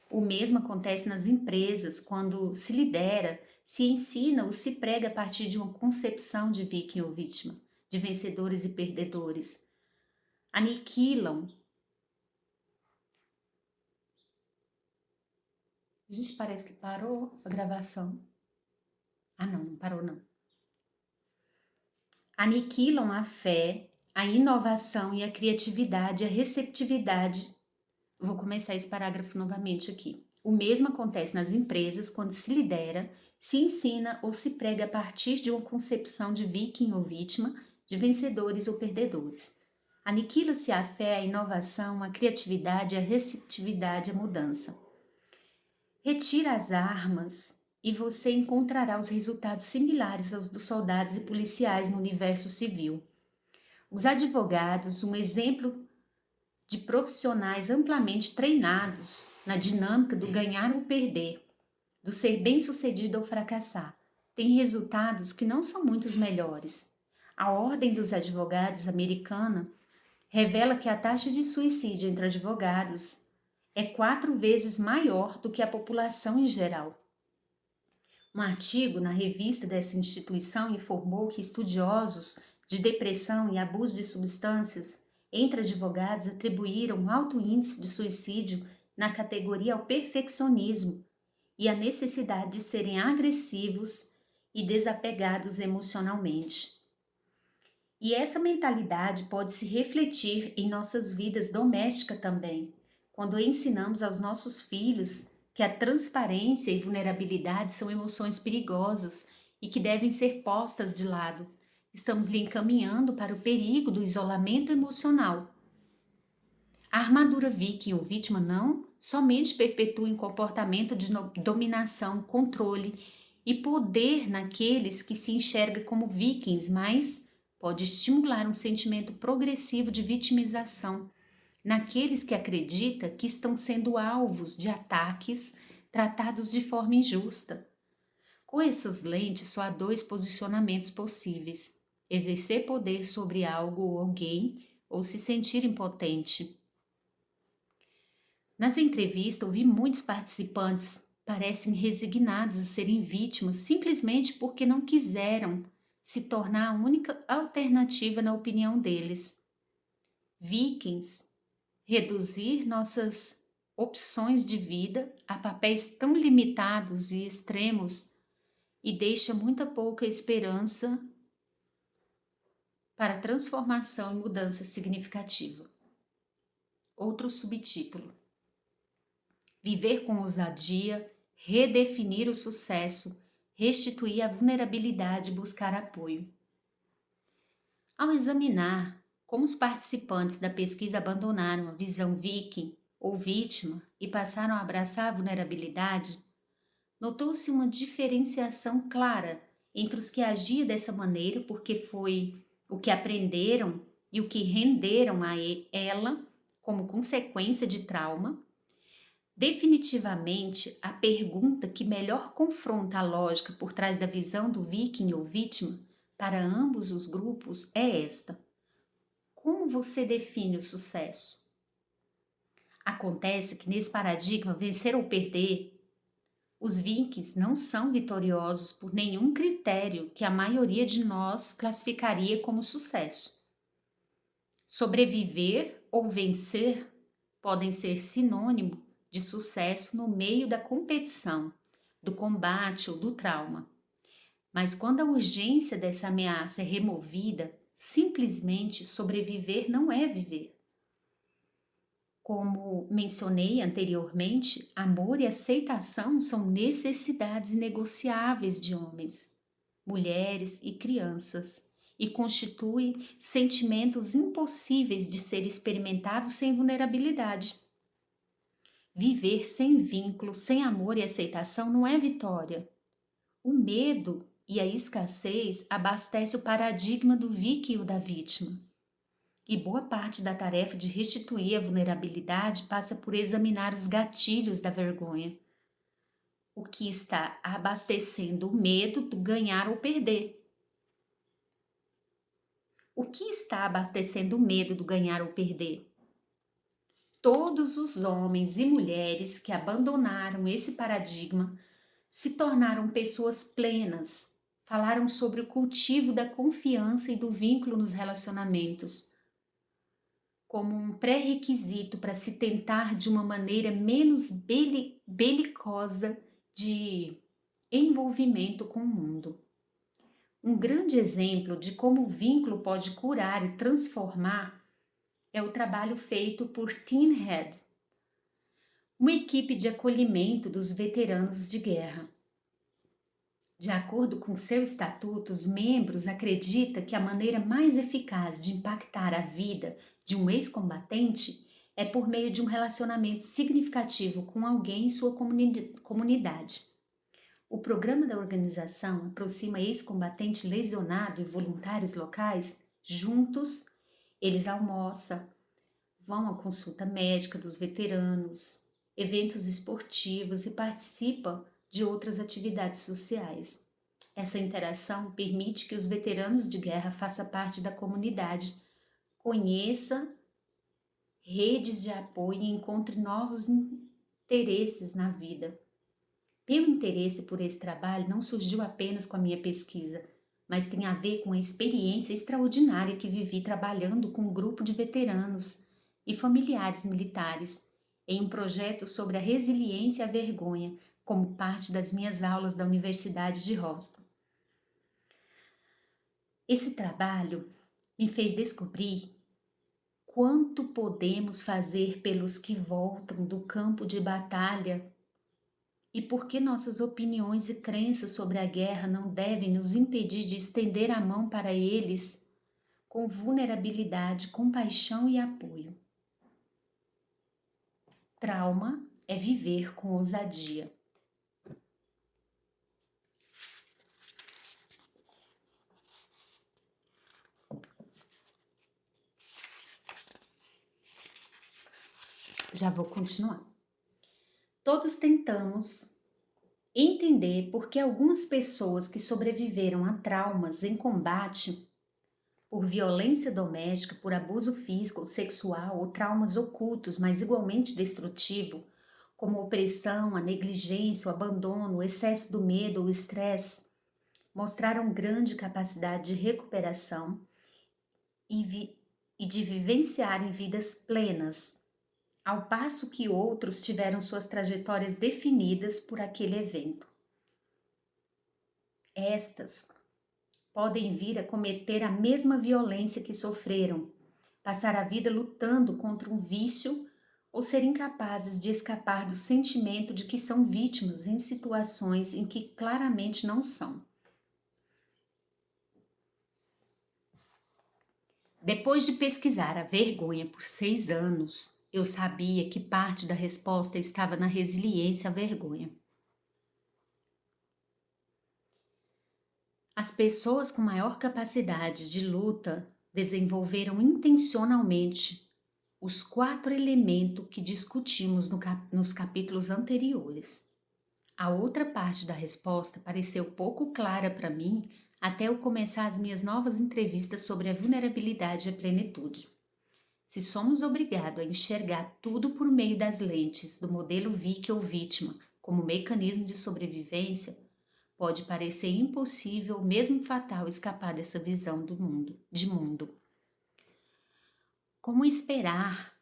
O mesmo acontece nas empresas, quando se lidera, se ensina ou se prega a partir de uma concepção de vítima ou vítima, de vencedores e perdedores. Aniquilam. A gente parece que parou a gravação. Não parou não. Aniquilam a fé, a inovação e a criatividade, a receptividade. Vou começar esse parágrafo novamente aqui. O mesmo acontece nas empresas quando se lidera, se ensina ou se prega a partir de uma concepção de vítima ou vítima, de vencedores ou perdedores. Aniquila-se a fé, a inovação, a criatividade, a receptividade, a mudança. Retira as armas e você encontrará os resultados similares aos dos soldados e policiais no universo civil. Os advogados, um exemplo de profissionais amplamente treinados na dinâmica do ganhar ou perder, do ser bem-sucedido ou fracassar, têm resultados que não são muito melhores. A Ordem dos Advogados americana revela que a taxa de suicídio entre advogados é 4 vezes maior do que a população em geral. Um artigo na revista dessa instituição informou que estudiosos de depressão e abuso de substâncias entre advogados atribuíram alto índice de suicídio na categoria ao perfeccionismo e à necessidade de serem agressivos e desapegados emocionalmente. E essa mentalidade pode se refletir em nossas vidas domésticas também, quando ensinamos aos nossos filhos que a transparência e vulnerabilidade são emoções perigosas e que devem ser postas de lado. Estamos lhe encaminhando para o perigo do isolamento emocional. A armadura viking ou vítima não somente perpetua um comportamento de dominação, controle e poder naqueles que se enxergam como vikings, mas pode estimular um sentimento progressivo de vitimização naqueles que acreditam que estão sendo alvos de ataques tratados de forma injusta. Com essas lentes, só há 2 posicionamentos possíveis: exercer poder sobre algo ou alguém ou se sentir impotente. Nas entrevistas, ouvi muitos participantes parecem resignados a serem vítimas simplesmente porque não quiseram se tornar a única alternativa na opinião deles. Vikings, reduzir nossas opções de vida a papéis tão limitados e extremos e deixa muita pouca esperança para transformação e mudança significativa. Outro subtítulo: viver com ousadia, redefinir o sucesso, restituir a vulnerabilidade e buscar apoio. Ao examinar como os participantes da pesquisa abandonaram a visão viking ou vítima e passaram a abraçar a vulnerabilidade, notou-se uma diferenciação clara entre os que agiam dessa maneira porque foi o que aprenderam e o que renderam a ela como consequência de trauma. Definitivamente, a pergunta que melhor confronta a lógica por trás da visão do viking ou vítima para ambos os grupos é esta: Como você define o sucesso? Acontece que nesse paradigma vencer ou perder, os Vikings não são vitoriosos por nenhum critério que a maioria de nós classificaria como sucesso. Sobreviver ou vencer podem ser sinônimo de sucesso no meio da competição, do combate ou do trauma. Mas quando a urgência dessa ameaça é removida, simplesmente sobreviver não é viver. Como mencionei anteriormente, amor e aceitação são necessidades inegociáveis de homens, mulheres e crianças, e constituem sentimentos impossíveis de ser experimentados sem vulnerabilidade. Viver sem vínculo, sem amor e aceitação não é vitória. O medo e a escassez abastecem o paradigma do viking ou da vítima. E boa parte da tarefa de restituir a vulnerabilidade passa por examinar os gatilhos da vergonha. O que está abastecendo o medo do ganhar ou perder. O que está abastecendo o medo do ganhar ou perder? Todos os homens e mulheres que abandonaram esse paradigma se tornaram pessoas plenas, falaram sobre o cultivo da confiança e do vínculo nos relacionamentos, como um pré-requisito para se tentar de uma maneira menos belicosa de envolvimento com o mundo. Um grande exemplo de como o vínculo pode curar e transformar é o trabalho feito por Teen Head, uma equipe de acolhimento dos veteranos de guerra. De acordo com seu estatuto, os membros acreditam que a maneira mais eficaz de impactar a vida de um ex-combatente é por meio de um relacionamento significativo com alguém em sua comunidade. O programa da organização aproxima ex-combatente lesionado e voluntários locais juntos. Eles almoçam, vão à consulta médica dos veteranos, eventos esportivos e participam de outras atividades sociais. Essa interação permite que os veteranos de guerra façam parte da comunidade, conheça redes de apoio e encontre novos interesses na vida. Meu interesse por esse trabalho não surgiu apenas com a minha pesquisa, mas tem a ver com a experiência extraordinária que vivi trabalhando com um grupo de veteranos e familiares militares em um projeto sobre a resiliência e a vergonha, como parte das minhas aulas da Universidade de Houston. Esse trabalho me fez descobrir quanto podemos fazer pelos que voltam do campo de batalha e por que nossas opiniões e crenças sobre a guerra não devem nos impedir de estender a mão para eles com vulnerabilidade, compaixão e apoio. Trauma é viver com ousadia. Já vou continuar. Todos tentamos entender por que algumas pessoas que sobreviveram a traumas em combate, por violência doméstica, por abuso físico ou sexual ou traumas ocultos, mas igualmente destrutivo, como a opressão, a negligência, o abandono, o excesso do medo ou o estresse, mostraram grande capacidade de recuperação e de vivenciarem vidas plenas, ao passo que outros tiveram suas trajetórias definidas por aquele evento. Estas podem vir a cometer a mesma violência que sofreram, passar a vida lutando contra um vício ou ser incapazes de escapar do sentimento de que são vítimas em situações em que claramente não são. Depois de pesquisar a vergonha por 6 anos, eu sabia que parte da resposta estava na resiliência à vergonha. As pessoas com maior capacidade de luta desenvolveram intencionalmente os 4 elementos que discutimos nos capítulos anteriores. A outra parte da resposta pareceu pouco clara para mim até eu começar as minhas novas entrevistas sobre a vulnerabilidade e a plenitude. Se somos obrigados a enxergar tudo por meio das lentes do modelo Vick ou vítima como mecanismo de sobrevivência, pode parecer impossível ou mesmo fatal escapar dessa visão de mundo. Como esperar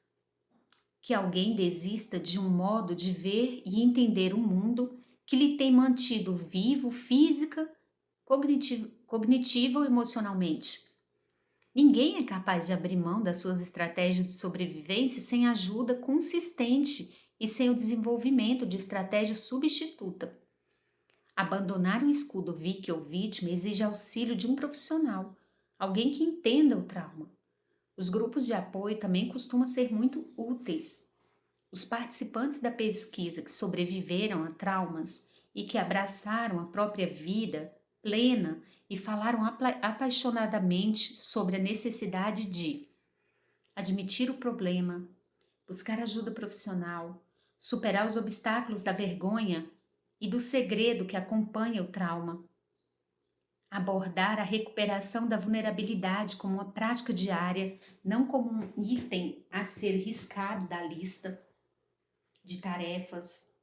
que alguém desista de um modo de ver e entender o mundo que lhe tem mantido vivo física, cognitivo ou emocionalmente? Ninguém é capaz de abrir mão das suas estratégias de sobrevivência sem ajuda consistente e sem o desenvolvimento de estratégia substituta. Abandonar o escudo Vick ou vítima exige auxílio de um profissional, alguém que entenda o trauma. Os grupos de apoio também costumam ser muito úteis. Os participantes da pesquisa que sobreviveram a traumas e que abraçaram a própria vida plena e falaram apaixonadamente sobre a necessidade de admitir o problema, buscar ajuda profissional, superar os obstáculos da vergonha e do segredo que acompanha o trauma, abordar a recuperação da vulnerabilidade como uma prática diária, não como um item a ser riscado da lista de tarefas.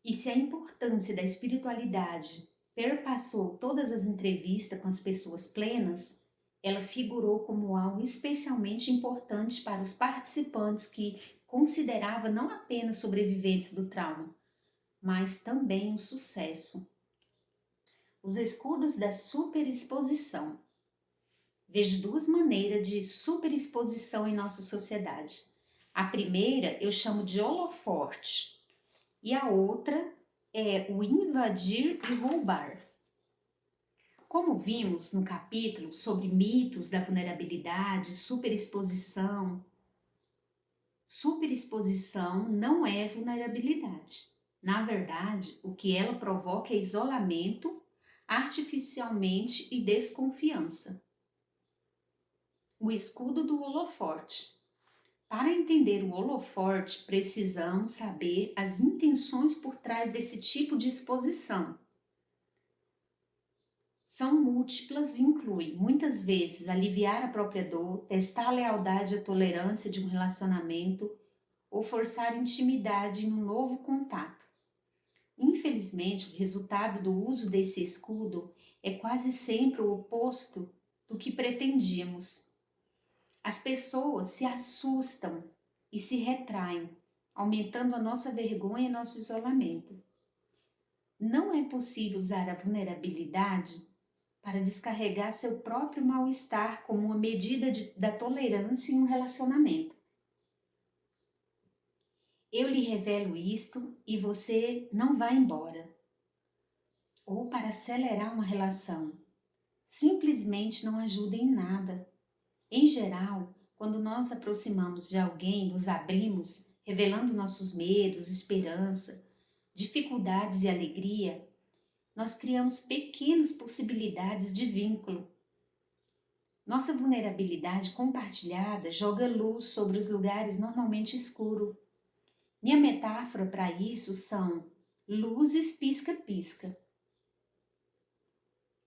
E se a importância da espiritualidade perpassou todas as entrevistas com as pessoas plenas, ela figurou como algo especialmente importante para os participantes que considerava não apenas sobreviventes do trauma, mas também um sucesso. Os escudos da superexposição. Vejo duas maneiras de superexposição em nossa sociedade. A primeira eu chamo de holoforte e a outra é o invadir e roubar. Como vimos no capítulo sobre mitos da vulnerabilidade, superexposição não é vulnerabilidade. Na verdade, o que ela provoca é isolamento, artificialmente e desconfiança. O escudo do holoforte. Para entender o holoforte, precisamos saber as intenções por trás desse tipo de exposição. São múltiplas e incluem, muitas vezes, aliviar a própria dor, testar a lealdade e a tolerância de um relacionamento ou forçar intimidade em um novo contato. Infelizmente, o resultado do uso desse escudo é quase sempre o oposto do que pretendíamos. As pessoas se assustam e se retraem, aumentando a nossa vergonha e nosso isolamento. Não é possível usar a vulnerabilidade para descarregar seu próprio mal-estar como uma medida da tolerância em um relacionamento. Eu lhe revelo isto e você não vai embora. Ou para acelerar uma relação. Simplesmente não ajuda em nada. Em geral, quando nós aproximamos de alguém, nos abrimos, revelando nossos medos, esperança, dificuldades e alegria, nós criamos pequenas possibilidades de vínculo. Nossa vulnerabilidade compartilhada joga luz sobre os lugares normalmente escuros. Minha metáfora para isso são luzes pisca-pisca.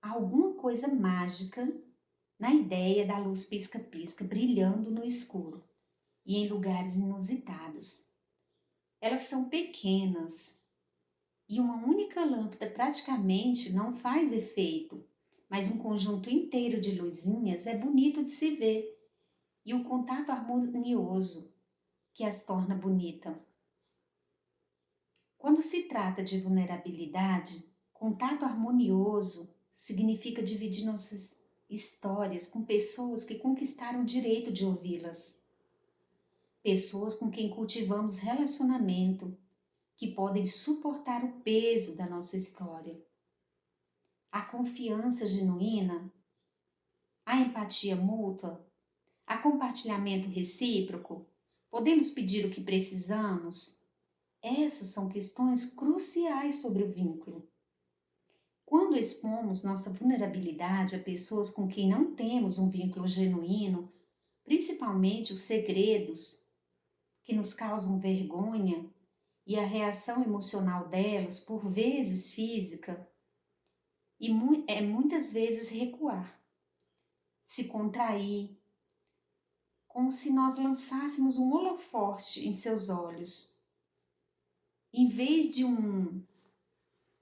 Há alguma coisa mágica na ideia da luz pisca-pisca brilhando no escuro e em lugares inusitados. Elas são pequenas e uma única lâmpada praticamente não faz efeito, mas um conjunto inteiro de luzinhas é bonito de se ver e o contato harmonioso que as torna bonitas. Quando se trata de vulnerabilidade, contato harmonioso significa dividir nossas histórias com pessoas que conquistaram o direito de ouvi-las. Pessoas com quem cultivamos relacionamento, que podem suportar o peso da nossa história. A confiança genuína, a empatia mútua, a compartilhamento recíproco, podemos pedir o que precisamos. Essas são questões cruciais sobre o vínculo. Quando expomos nossa vulnerabilidade a pessoas com quem não temos um vínculo genuíno, principalmente os segredos que nos causam vergonha e a reação emocional delas, por vezes física, e muitas vezes recuar, se contrair, como se nós lançássemos um holoforte em seus olhos. Em vez de um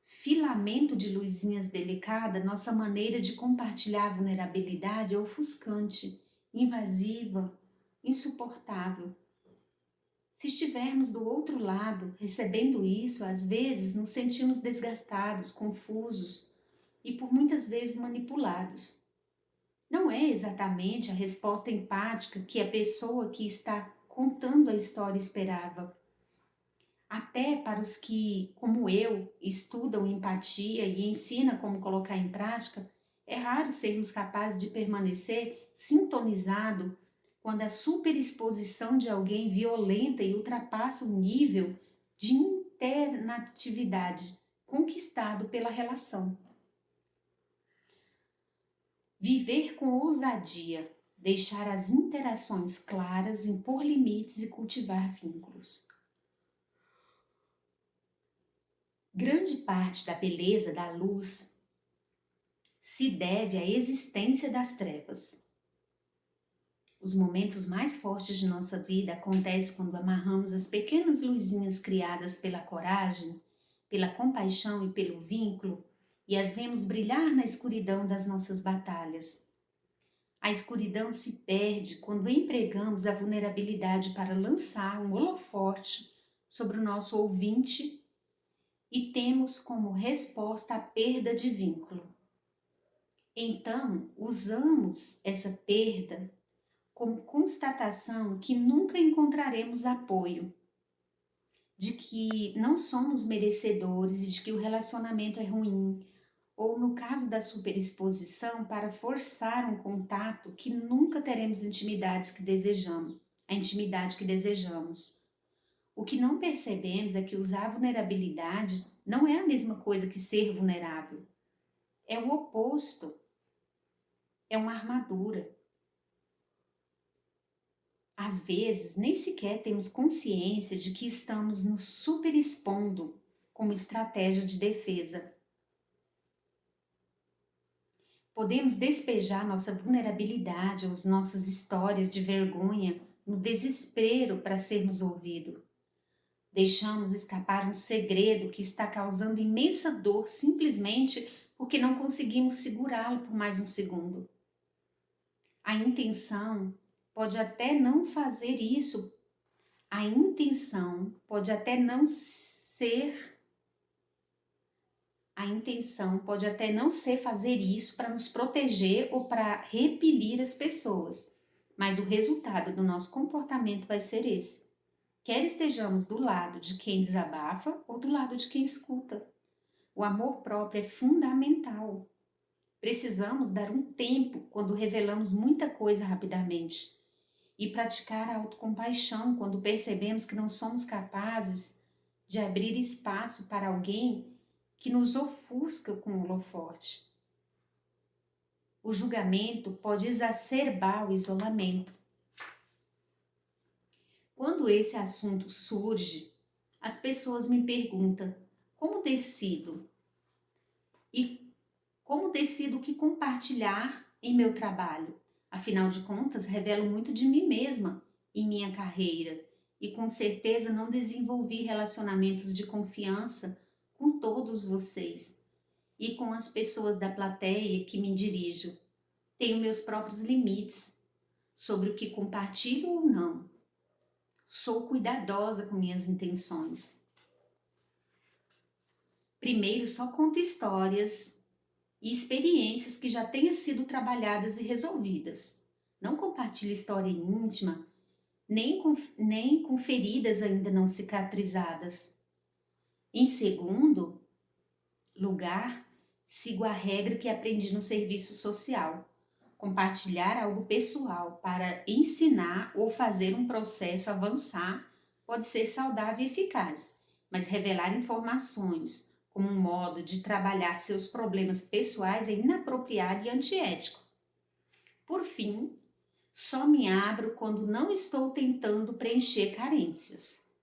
filamento de luzinhas delicada, nossa maneira de compartilhar a vulnerabilidade é ofuscante, invasiva, insuportável. Se estivermos do outro lado, recebendo isso, às vezes nos sentimos desgastados, confusos e por muitas vezes manipulados. Não é exatamente a resposta empática que a pessoa que está contando a história esperava. Até para os que, como eu, estudam empatia e ensinam como colocar em prática, é raro sermos capazes de permanecer sintonizado quando a superexposição de alguém violenta e ultrapassa o nível de internatividade conquistado pela relação. Viver com ousadia, deixar as interações claras, impor limites e cultivar vínculos. Grande parte da beleza da luz se deve à existência das trevas. Os momentos mais fortes de nossa vida acontecem quando amarramos as pequenas luzinhas criadas pela coragem, pela compaixão e pelo vínculo e as vemos brilhar na escuridão das nossas batalhas. A escuridão se perde quando empregamos a vulnerabilidade para lançar um holoforte sobre o nosso ouvinte e temos como resposta a perda de vínculo. Então, usamos essa perda como constatação que nunca encontraremos apoio, de que não somos merecedores e de que o relacionamento é ruim, ou no caso da superexposição, para forçar um contato que nunca teremos a intimidade que desejamos. O que não percebemos é que usar a vulnerabilidade não é a mesma coisa que ser vulnerável. É o oposto. É uma armadura. Às vezes, nem sequer temos consciência de que estamos nos superexpondo como estratégia de defesa. Podemos despejar nossa vulnerabilidade ou as nossas histórias de vergonha no desespero para sermos ouvidos. Deixamos escapar um segredo que está causando imensa dor simplesmente porque não conseguimos segurá-lo por mais um segundo. A intenção pode até não fazer isso. A intenção pode até não ser fazer isso para nos proteger ou para repelir as pessoas, mas o resultado do nosso comportamento vai ser esse. Quer estejamos do lado de quem desabafa ou do lado de quem escuta. O amor próprio é fundamental. Precisamos dar um tempo quando revelamos muita coisa rapidamente e praticar a autocompaixão quando percebemos que não somos capazes de abrir espaço para alguém que nos ofusca com o holofote. O julgamento pode exacerbar o isolamento. Quando esse assunto surge, as pessoas me perguntam como decido o que compartilhar em meu trabalho. Afinal de contas, revelo muito de mim mesma em minha carreira e com certeza não desenvolvi relacionamentos de confiança com todos vocês e com as pessoas da plateia que me dirijo. Tenho meus próprios limites sobre o que compartilho ou não. Sou cuidadosa com minhas intenções. Primeiro, só conto histórias e experiências que já tenham sido trabalhadas e resolvidas. Não compartilho história íntima, nem com feridas ainda não cicatrizadas. Em segundo lugar, sigo a regra que aprendi no serviço social. Compartilhar algo pessoal para ensinar ou fazer um processo avançar pode ser saudável e eficaz, mas revelar informações como um modo de trabalhar seus problemas pessoais é inapropriado e antiético. Por fim, só me abro quando não estou tentando preencher carências.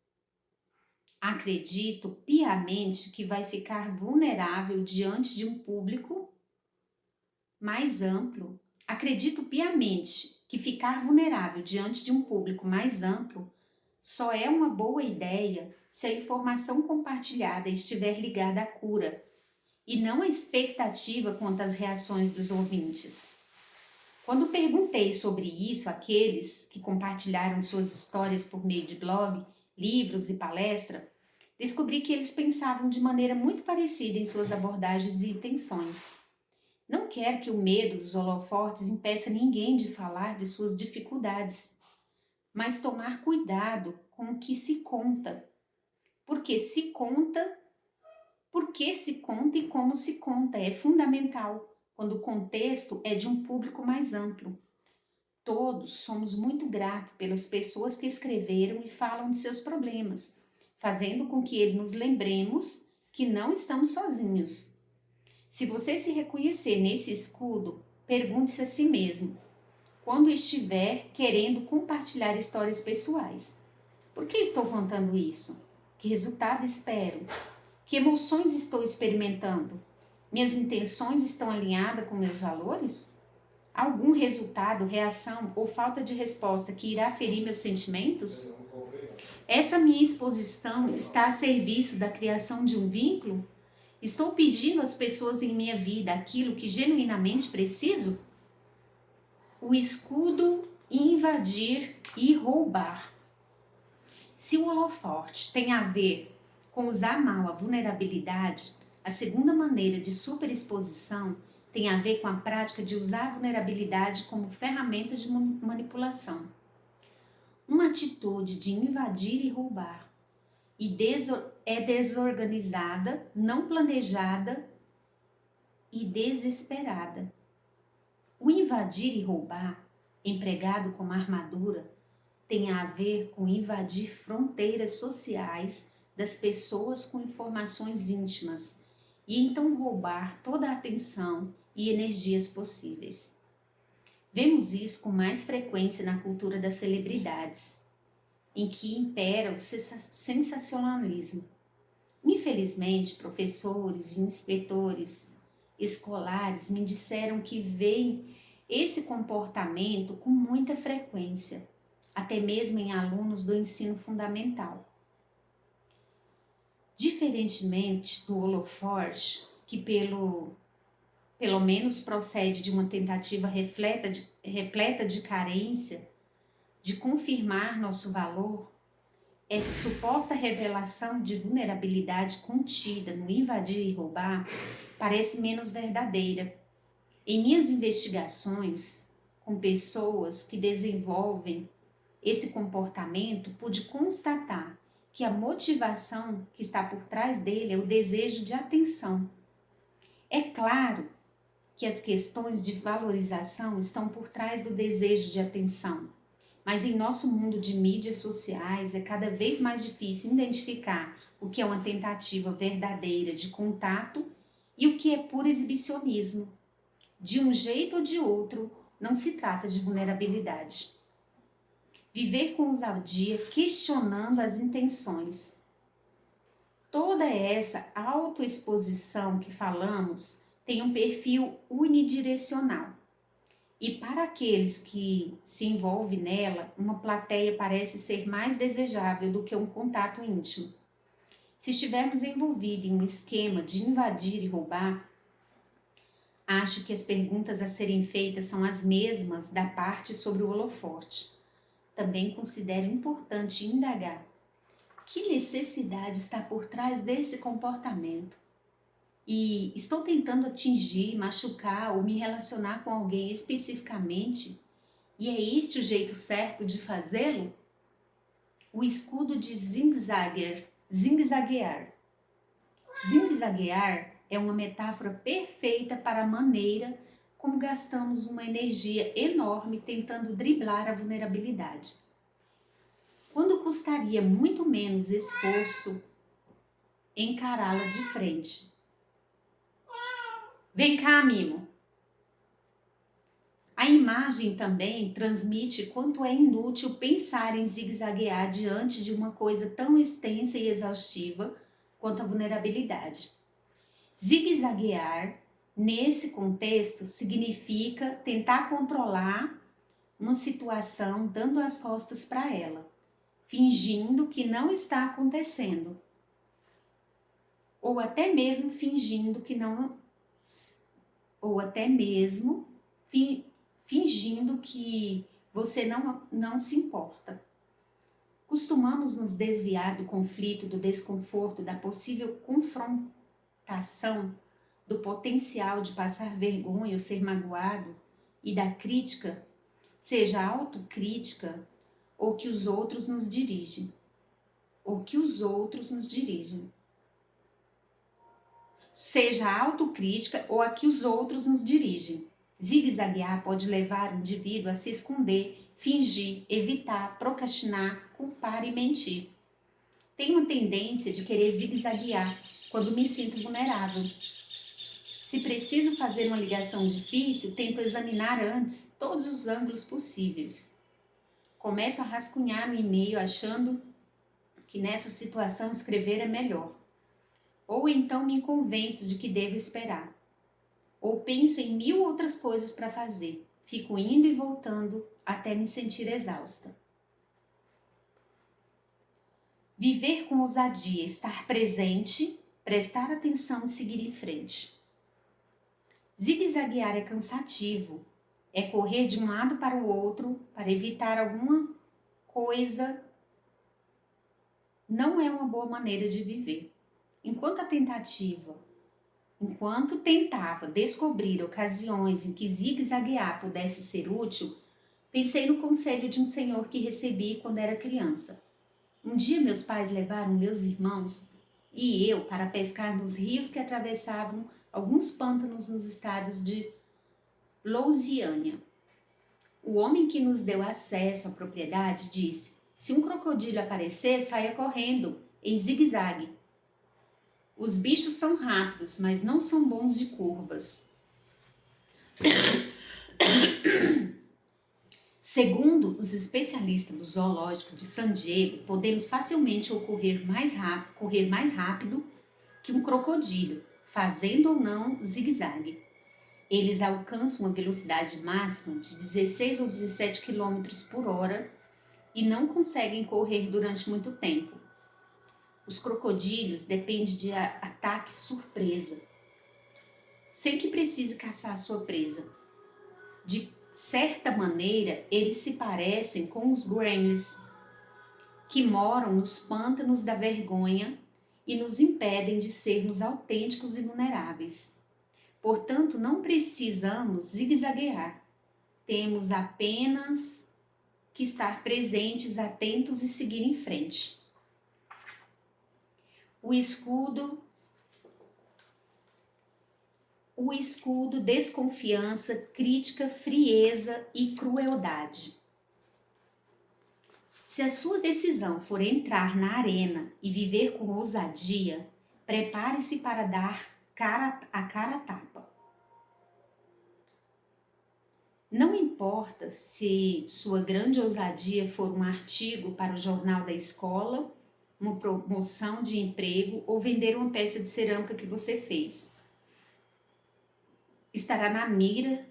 Acredito piamente que vai ficar vulnerável diante de um público mais amplo Acredito piamente que ficar vulnerável diante de um público mais amplo só é uma boa ideia se a informação compartilhada estiver ligada à cura e não à expectativa quanto às reações dos ouvintes. Quando perguntei sobre isso àqueles que compartilharam suas histórias por meio de blog, livros e palestra, descobri que eles pensavam de maneira muito parecida em suas abordagens e intenções. Não quero que o medo dos holofortes impeça ninguém de falar de suas dificuldades, mas tomar cuidado com o que se conta. Porque se conta e como se conta é fundamental quando o contexto é de um público mais amplo. Todos somos muito gratos pelas pessoas que escreveram e falam de seus problemas, fazendo com que nos lembremos que não estamos sozinhos. Se você se reconhecer nesse escudo, pergunte-se a si mesmo, quando estiver querendo compartilhar histórias pessoais: por que estou contando isso? Que resultado espero? Que emoções estou experimentando? Minhas intenções estão alinhadas com meus valores? Algum resultado, reação ou falta de resposta que irá ferir meus sentimentos? Essa minha exposição está a serviço da criação de um vínculo? Estou pedindo às pessoas em minha vida aquilo que genuinamente preciso? O escudo, invadir e roubar. Se o holoforte tem a ver com usar mal a vulnerabilidade, a segunda maneira de superexposição tem a ver com a prática de usar a vulnerabilidade como ferramenta de manipulação. Uma atitude de invadir e roubar é desorganizada, não planejada e desesperada. O invadir e roubar, empregado como armadura, tem a ver com invadir fronteiras sociais das pessoas com informações íntimas e então roubar toda a atenção e energias possíveis. Vemos isso com mais frequência na cultura das celebridades, em que impera o sensacionalismo. Infelizmente, professores e inspetores escolares me disseram que veem esse comportamento com muita frequência, até mesmo em alunos do ensino fundamental. Diferentemente do holoforte, que pelo menos procede de uma tentativa repleta de carência, de confirmar nosso valor, essa suposta revelação de vulnerabilidade contida no invadir e roubar parece menos verdadeira. Em minhas investigações com pessoas que desenvolvem esse comportamento, pude constatar que a motivação que está por trás dele é o desejo de atenção. É claro que as questões de valorização estão por trás do desejo de atenção, mas em nosso mundo de mídias sociais é cada vez mais difícil identificar o que é uma tentativa verdadeira de contato e o que é puro exibicionismo. De um jeito ou de outro, não se trata de vulnerabilidade. Viver com ousadia, questionando as intenções. Toda essa autoexposição que falamos tem um perfil unidirecional. E para aqueles que se envolvem nela, uma plateia parece ser mais desejável do que um contato íntimo. Se estivermos envolvidos em um esquema de invadir e roubar, acho que as perguntas a serem feitas são as mesmas da parte sobre o holoforte. Também considero importante indagar que necessidade está por trás desse comportamento. E estou tentando atingir, machucar ou me relacionar com alguém especificamente? E é este o jeito certo de fazê-lo? O escudo de zigue-zaguear. Zigue-zaguear é uma metáfora perfeita para a maneira como gastamos uma energia enorme tentando driblar a vulnerabilidade, quando custaria muito menos esforço encará-la de frente. Vem cá, mimo. A imagem também transmite quanto é inútil pensar em zigue-zaguear diante de uma coisa tão extensa e exaustiva quanto a vulnerabilidade. Zigue-zaguear Nesse contexto, significa tentar controlar uma situação dando as costas para ela, fingindo que não está acontecendo, ou até mesmo fingindo que não, ou até mesmo fingindo que você não se importa. Costumamos nos desviar do conflito, do desconforto, da possível confrontação, do potencial de passar vergonha ou ser magoado e da crítica, seja autocrítica ou que os outros nos dirigem. Seja a autocrítica ou a que os outros nos dirigem. Zigue-zaguear pode levar o indivíduo a se esconder, fingir, evitar, procrastinar, culpar e mentir. Tenho uma tendência de querer zigue-zaguear quando me sinto vulnerável. Se preciso fazer uma ligação difícil, tento examinar antes todos os ângulos possíveis. Começo a rascunhar no e-mail achando que nessa situação escrever é melhor. Ou então me convenço de que devo esperar. Ou penso em 1000 outras coisas para fazer. Fico indo e voltando até me sentir exausta. Viver com ousadia, estar presente, prestar atenção e seguir em frente. Zigue-zaguear é cansativo. É correr de um lado para o outro para evitar alguma coisa. Não é uma boa maneira de viver. Enquanto tentava descobrir ocasiões em que zigue-zaguear pudesse ser útil, pensei no conselho de um senhor que recebi quando era criança. Um dia meus pais levaram meus irmãos e eu para pescar nos rios que atravessavam alguns pântanos nos estados de Louisiana. O homem que nos deu acesso à propriedade disse: se um crocodilo aparecer, saia correndo, em zigue-zague. Os bichos são rápidos, mas não são bons de curvas. Segundo os especialistas do zoológico de San Diego, podemos facilmente correr mais rápido que um crocodilo, fazendo ou não zigue-zague. Eles alcançam uma velocidade máxima de 16 ou 17 km por hora e não conseguem correr durante muito tempo. Os crocodilos dependem de ataque surpresa, sem que precise caçar sua presa. De certa maneira, eles se parecem com os gremlins, que moram nos pântanos da vergonha e nos impedem de sermos autênticos e vulneráveis. Portanto, não precisamos zigue-zaguear. Temos apenas que estar presentes, atentos e seguir em frente. O escudo, desconfiança, crítica, frieza e crueldade. Se a sua decisão for entrar na arena e viver com ousadia, prepare-se para dar a cara a tapa. Não importa se sua grande ousadia for um artigo para o jornal da escola, uma promoção de emprego ou vender uma peça de cerâmica que você fez. Estará na mira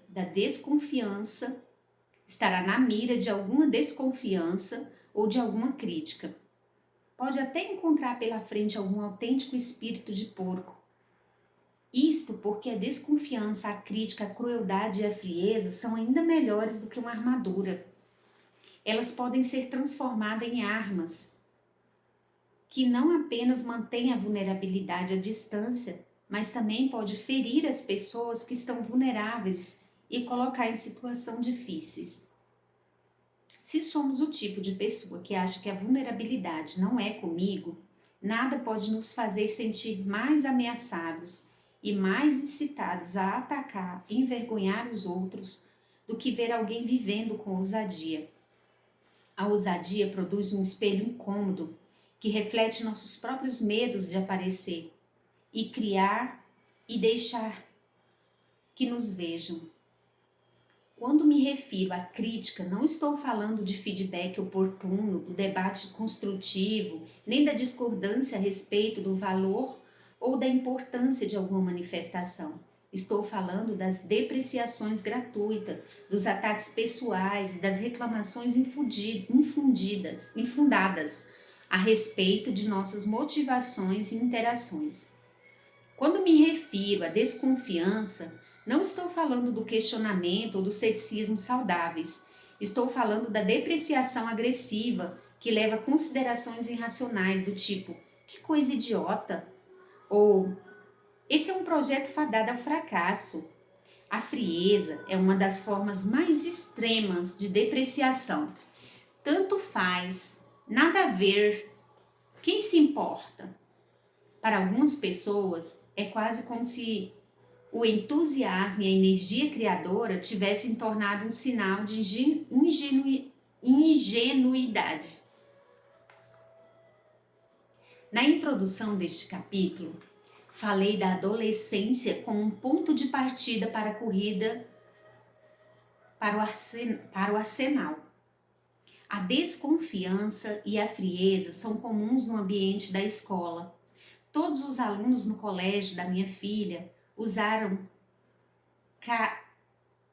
de alguma desconfiança ou de alguma crítica. Pode até encontrar pela frente algum autêntico espírito de porco. Isto porque a desconfiança, a crítica, a crueldade e a frieza são ainda melhores do que uma armadura. Elas podem ser transformadas em armas que não apenas mantêm a vulnerabilidade à distância, mas também pode ferir as pessoas que estão vulneráveis e colocar em situações difíceis. Se somos o tipo de pessoa que acha que a vulnerabilidade não é comigo, nada pode nos fazer sentir mais ameaçados e mais incitados a atacar e envergonhar os outros do que ver alguém vivendo com ousadia. A ousadia produz um espelho incômodo que reflete nossos próprios medos de aparecer e criar e deixar que nos vejam. Quando me refiro à crítica, não estou falando de feedback oportuno, do debate construtivo, nem da discordância a respeito do valor ou da importância de alguma manifestação. Estou falando das depreciações gratuitas, dos ataques pessoais e das reclamações infundadas a respeito de nossas motivações e interações. Quando me refiro à desconfiança, não estou falando do questionamento ou do ceticismo saudáveis. Estou falando da depreciação agressiva que leva a considerações irracionais do tipo: que coisa idiota! Ou esse é um projeto fadado ao fracasso. A frieza é uma das formas mais extremas de depreciação. Tanto faz, nada a ver, quem se importa? Para algumas pessoas, é quase como se o entusiasmo e a energia criadora tivessem tornado um sinal de ingenuidade. Na introdução deste capítulo, falei da adolescência como um ponto de partida para a corrida para o arsenal. A desconfiança e a frieza são comuns no ambiente da escola. Todos os alunos no colégio da minha filha usaram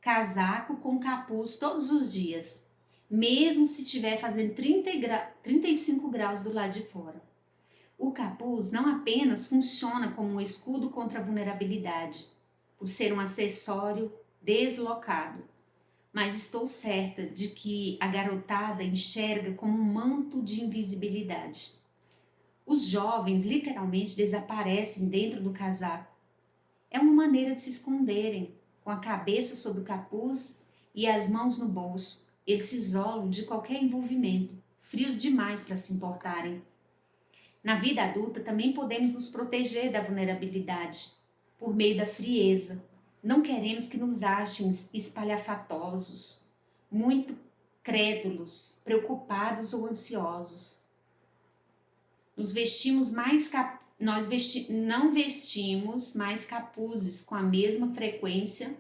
casaco com capuz todos os dias, mesmo se estiver fazendo 35 graus do lado de fora. O capuz não apenas funciona como um escudo contra a vulnerabilidade, por ser um acessório deslocado, mas estou certa de que a garotada enxerga como um manto de invisibilidade. Os jovens literalmente desaparecem dentro do casaco. É uma maneira de se esconderem, com a cabeça sob o capuz e as mãos no bolso. Eles se isolam de qualquer envolvimento, frios demais para se importarem. Na vida adulta também podemos nos proteger da vulnerabilidade, por meio da frieza. Não queremos que nos achem espalhafatosos, muito crédulos, preocupados ou ansiosos. Não vestimos mais capuzes com a mesma frequência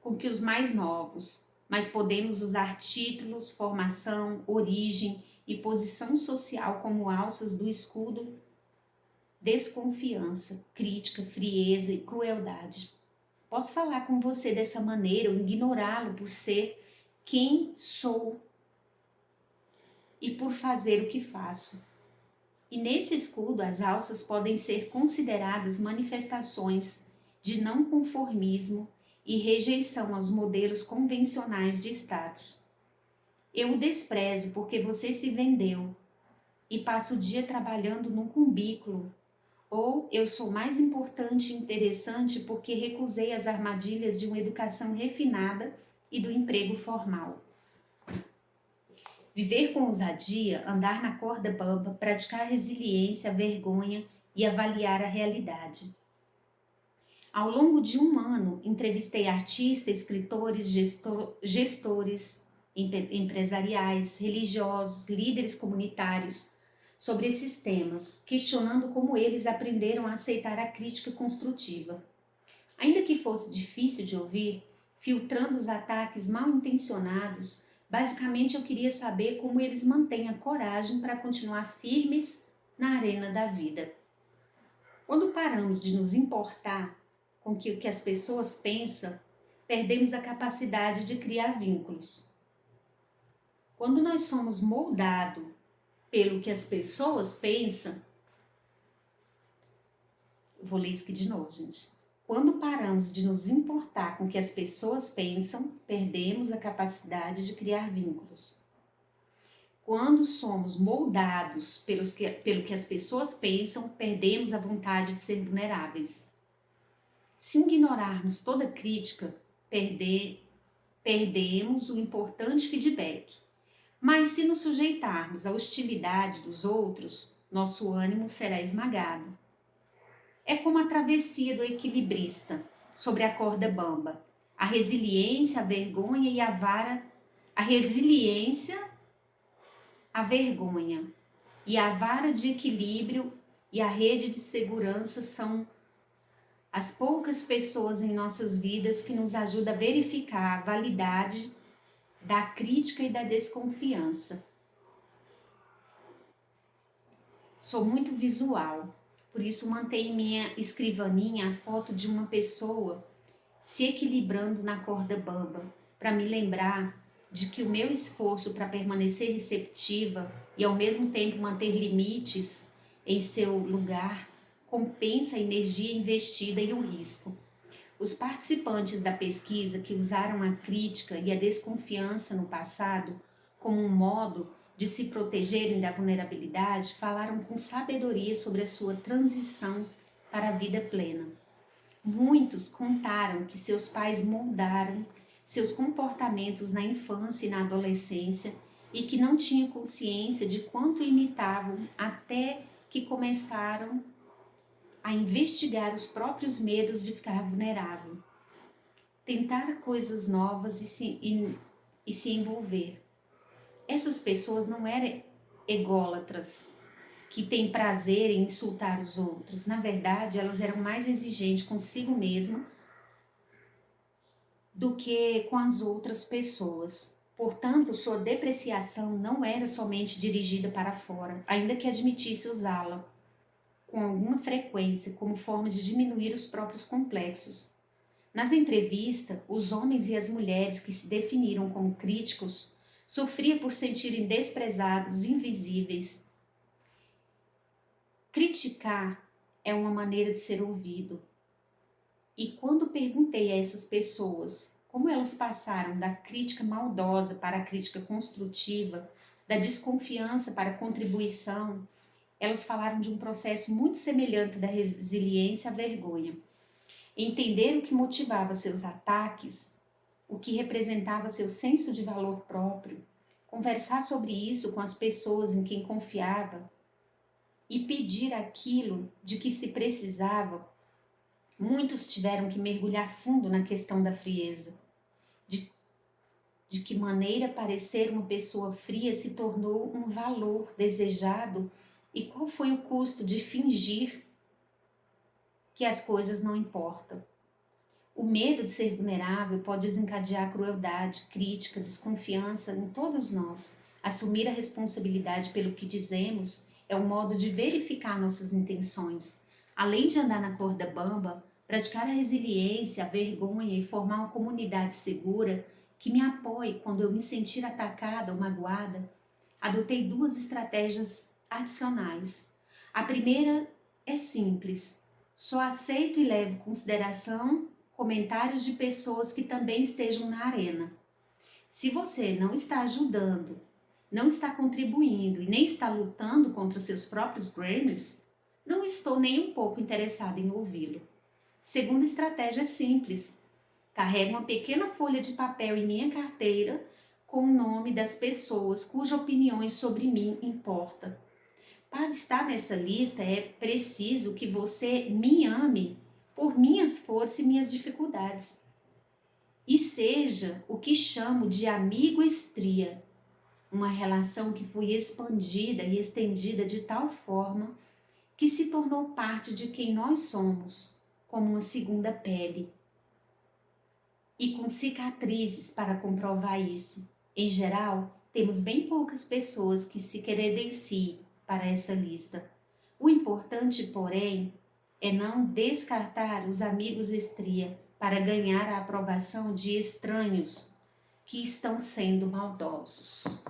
com que os mais novos, mas podemos usar títulos, formação, origem e posição social como alças do escudo, desconfiança, crítica, frieza e crueldade. Posso falar com você dessa maneira ou ignorá-lo por ser quem sou e por fazer o que faço. E nesse escudo, as alças podem ser consideradas manifestações de não conformismo e rejeição aos modelos convencionais de status. Eu o desprezo porque você se vendeu e passa o dia trabalhando num cubículo. Ou eu sou mais importante e interessante porque recusei as armadilhas de uma educação refinada e do emprego formal. Viver com ousadia, andar na corda bamba, praticar resiliência, vergonha e avaliar a realidade. Ao longo de um ano, entrevistei artistas, escritores, gestores empresariais, religiosos, líderes comunitários sobre esses temas, questionando como eles aprenderam a aceitar a crítica construtiva. Ainda que fosse difícil de ouvir, filtrando os ataques mal intencionados, basicamente eu queria saber como eles mantêm a coragem para continuar firmes na arena da vida. Quando paramos de nos importar com o que as pessoas pensam, perdemos a capacidade de criar vínculos. Quando nós somos moldados pelo que as pessoas pensam, vou ler isso aqui de novo, gente. Quando paramos de nos importar com o que as pessoas pensam, perdemos a capacidade de criar vínculos. Quando somos moldados pelo que as pessoas pensam, perdemos a vontade de ser vulneráveis. Se ignorarmos toda crítica, perdemos o importante feedback. Mas se nos sujeitarmos à hostilidade dos outros, nosso ânimo será esmagado. É como a travessia do equilibrista sobre a corda bamba. A resiliência, a vergonha e a vara. A resiliência, a vergonha e a vara de equilíbrio e a rede de segurança são as poucas pessoas em nossas vidas que nos ajudam a verificar a validade da crítica e da desconfiança. Sou muito visual, por isso mantenho em minha escrivaninha a foto de uma pessoa se equilibrando na corda bamba, para me lembrar de que o meu esforço para permanecer receptiva e ao mesmo tempo manter limites em seu lugar compensa a energia investida e o risco. Os participantes da pesquisa que usaram a crítica e a desconfiança no passado como um modo de se protegerem da vulnerabilidade falaram com sabedoria sobre a sua transição para a vida plena. Muitos contaram que seus pais moldaram seus comportamentos na infância e na adolescência e que não tinham consciência de quanto imitavam até que começaram a investigar os próprios medos de ficar vulnerável, tentar coisas novas e se envolver. Essas pessoas não eram ególatras, que têm prazer em insultar os outros. Na verdade, elas eram mais exigentes consigo mesmas do que com as outras pessoas. Portanto, sua depreciação não era somente dirigida para fora, ainda que admitisse usá-la com alguma frequência como forma de diminuir os próprios complexos. Nas entrevistas, os homens e as mulheres que se definiram como críticos sofriam por sentirem desprezados, invisíveis. Criticar é uma maneira de ser ouvido. E quando perguntei a essas pessoas como elas passaram da crítica maldosa para a crítica construtiva, da desconfiança para a contribuição, elas falaram de um processo muito semelhante da resiliência à vergonha. Entender o que motivava seus ataques, o que representava seu senso de valor próprio, conversar sobre isso com as pessoas em quem confiava e pedir aquilo de que se precisava. Muitos tiveram que mergulhar fundo na questão da frieza. De que maneira parecer uma pessoa fria se tornou um valor desejado e qual foi o custo de fingir que as coisas não importam. O medo de ser vulnerável pode desencadear crueldade, crítica, desconfiança em todos nós. Assumir a responsabilidade pelo que dizemos é um modo de verificar nossas intenções. Além de andar na corda bamba, praticar a resiliência, a vergonha e formar uma comunidade segura que me apoie quando eu me sentir atacada ou magoada, adotei 2 estratégias adicionais. A primeira é simples. Só aceito e levo em consideração comentários de pessoas que também estejam na arena. Se você não está ajudando, não está contribuindo e nem está lutando contra seus próprios Grammys, não estou nem um pouco interessada em ouvi-lo. Segunda estratégia é simples. Carrego uma pequena folha de papel em minha carteira com o nome das pessoas cujas opiniões sobre mim importam. Para estar nessa lista é preciso que você me ame por minhas forças e minhas dificuldades. E seja o que chamo de amigo estria, uma relação que foi expandida e estendida de tal forma que se tornou parte de quem nós somos, como uma segunda pele. E com cicatrizes para comprovar isso. Em geral, temos bem poucas pessoas que se credenciem para essa lista. O importante, porém, é não descartar os amigos estria para ganhar a aprovação de estranhos que estão sendo maldosos.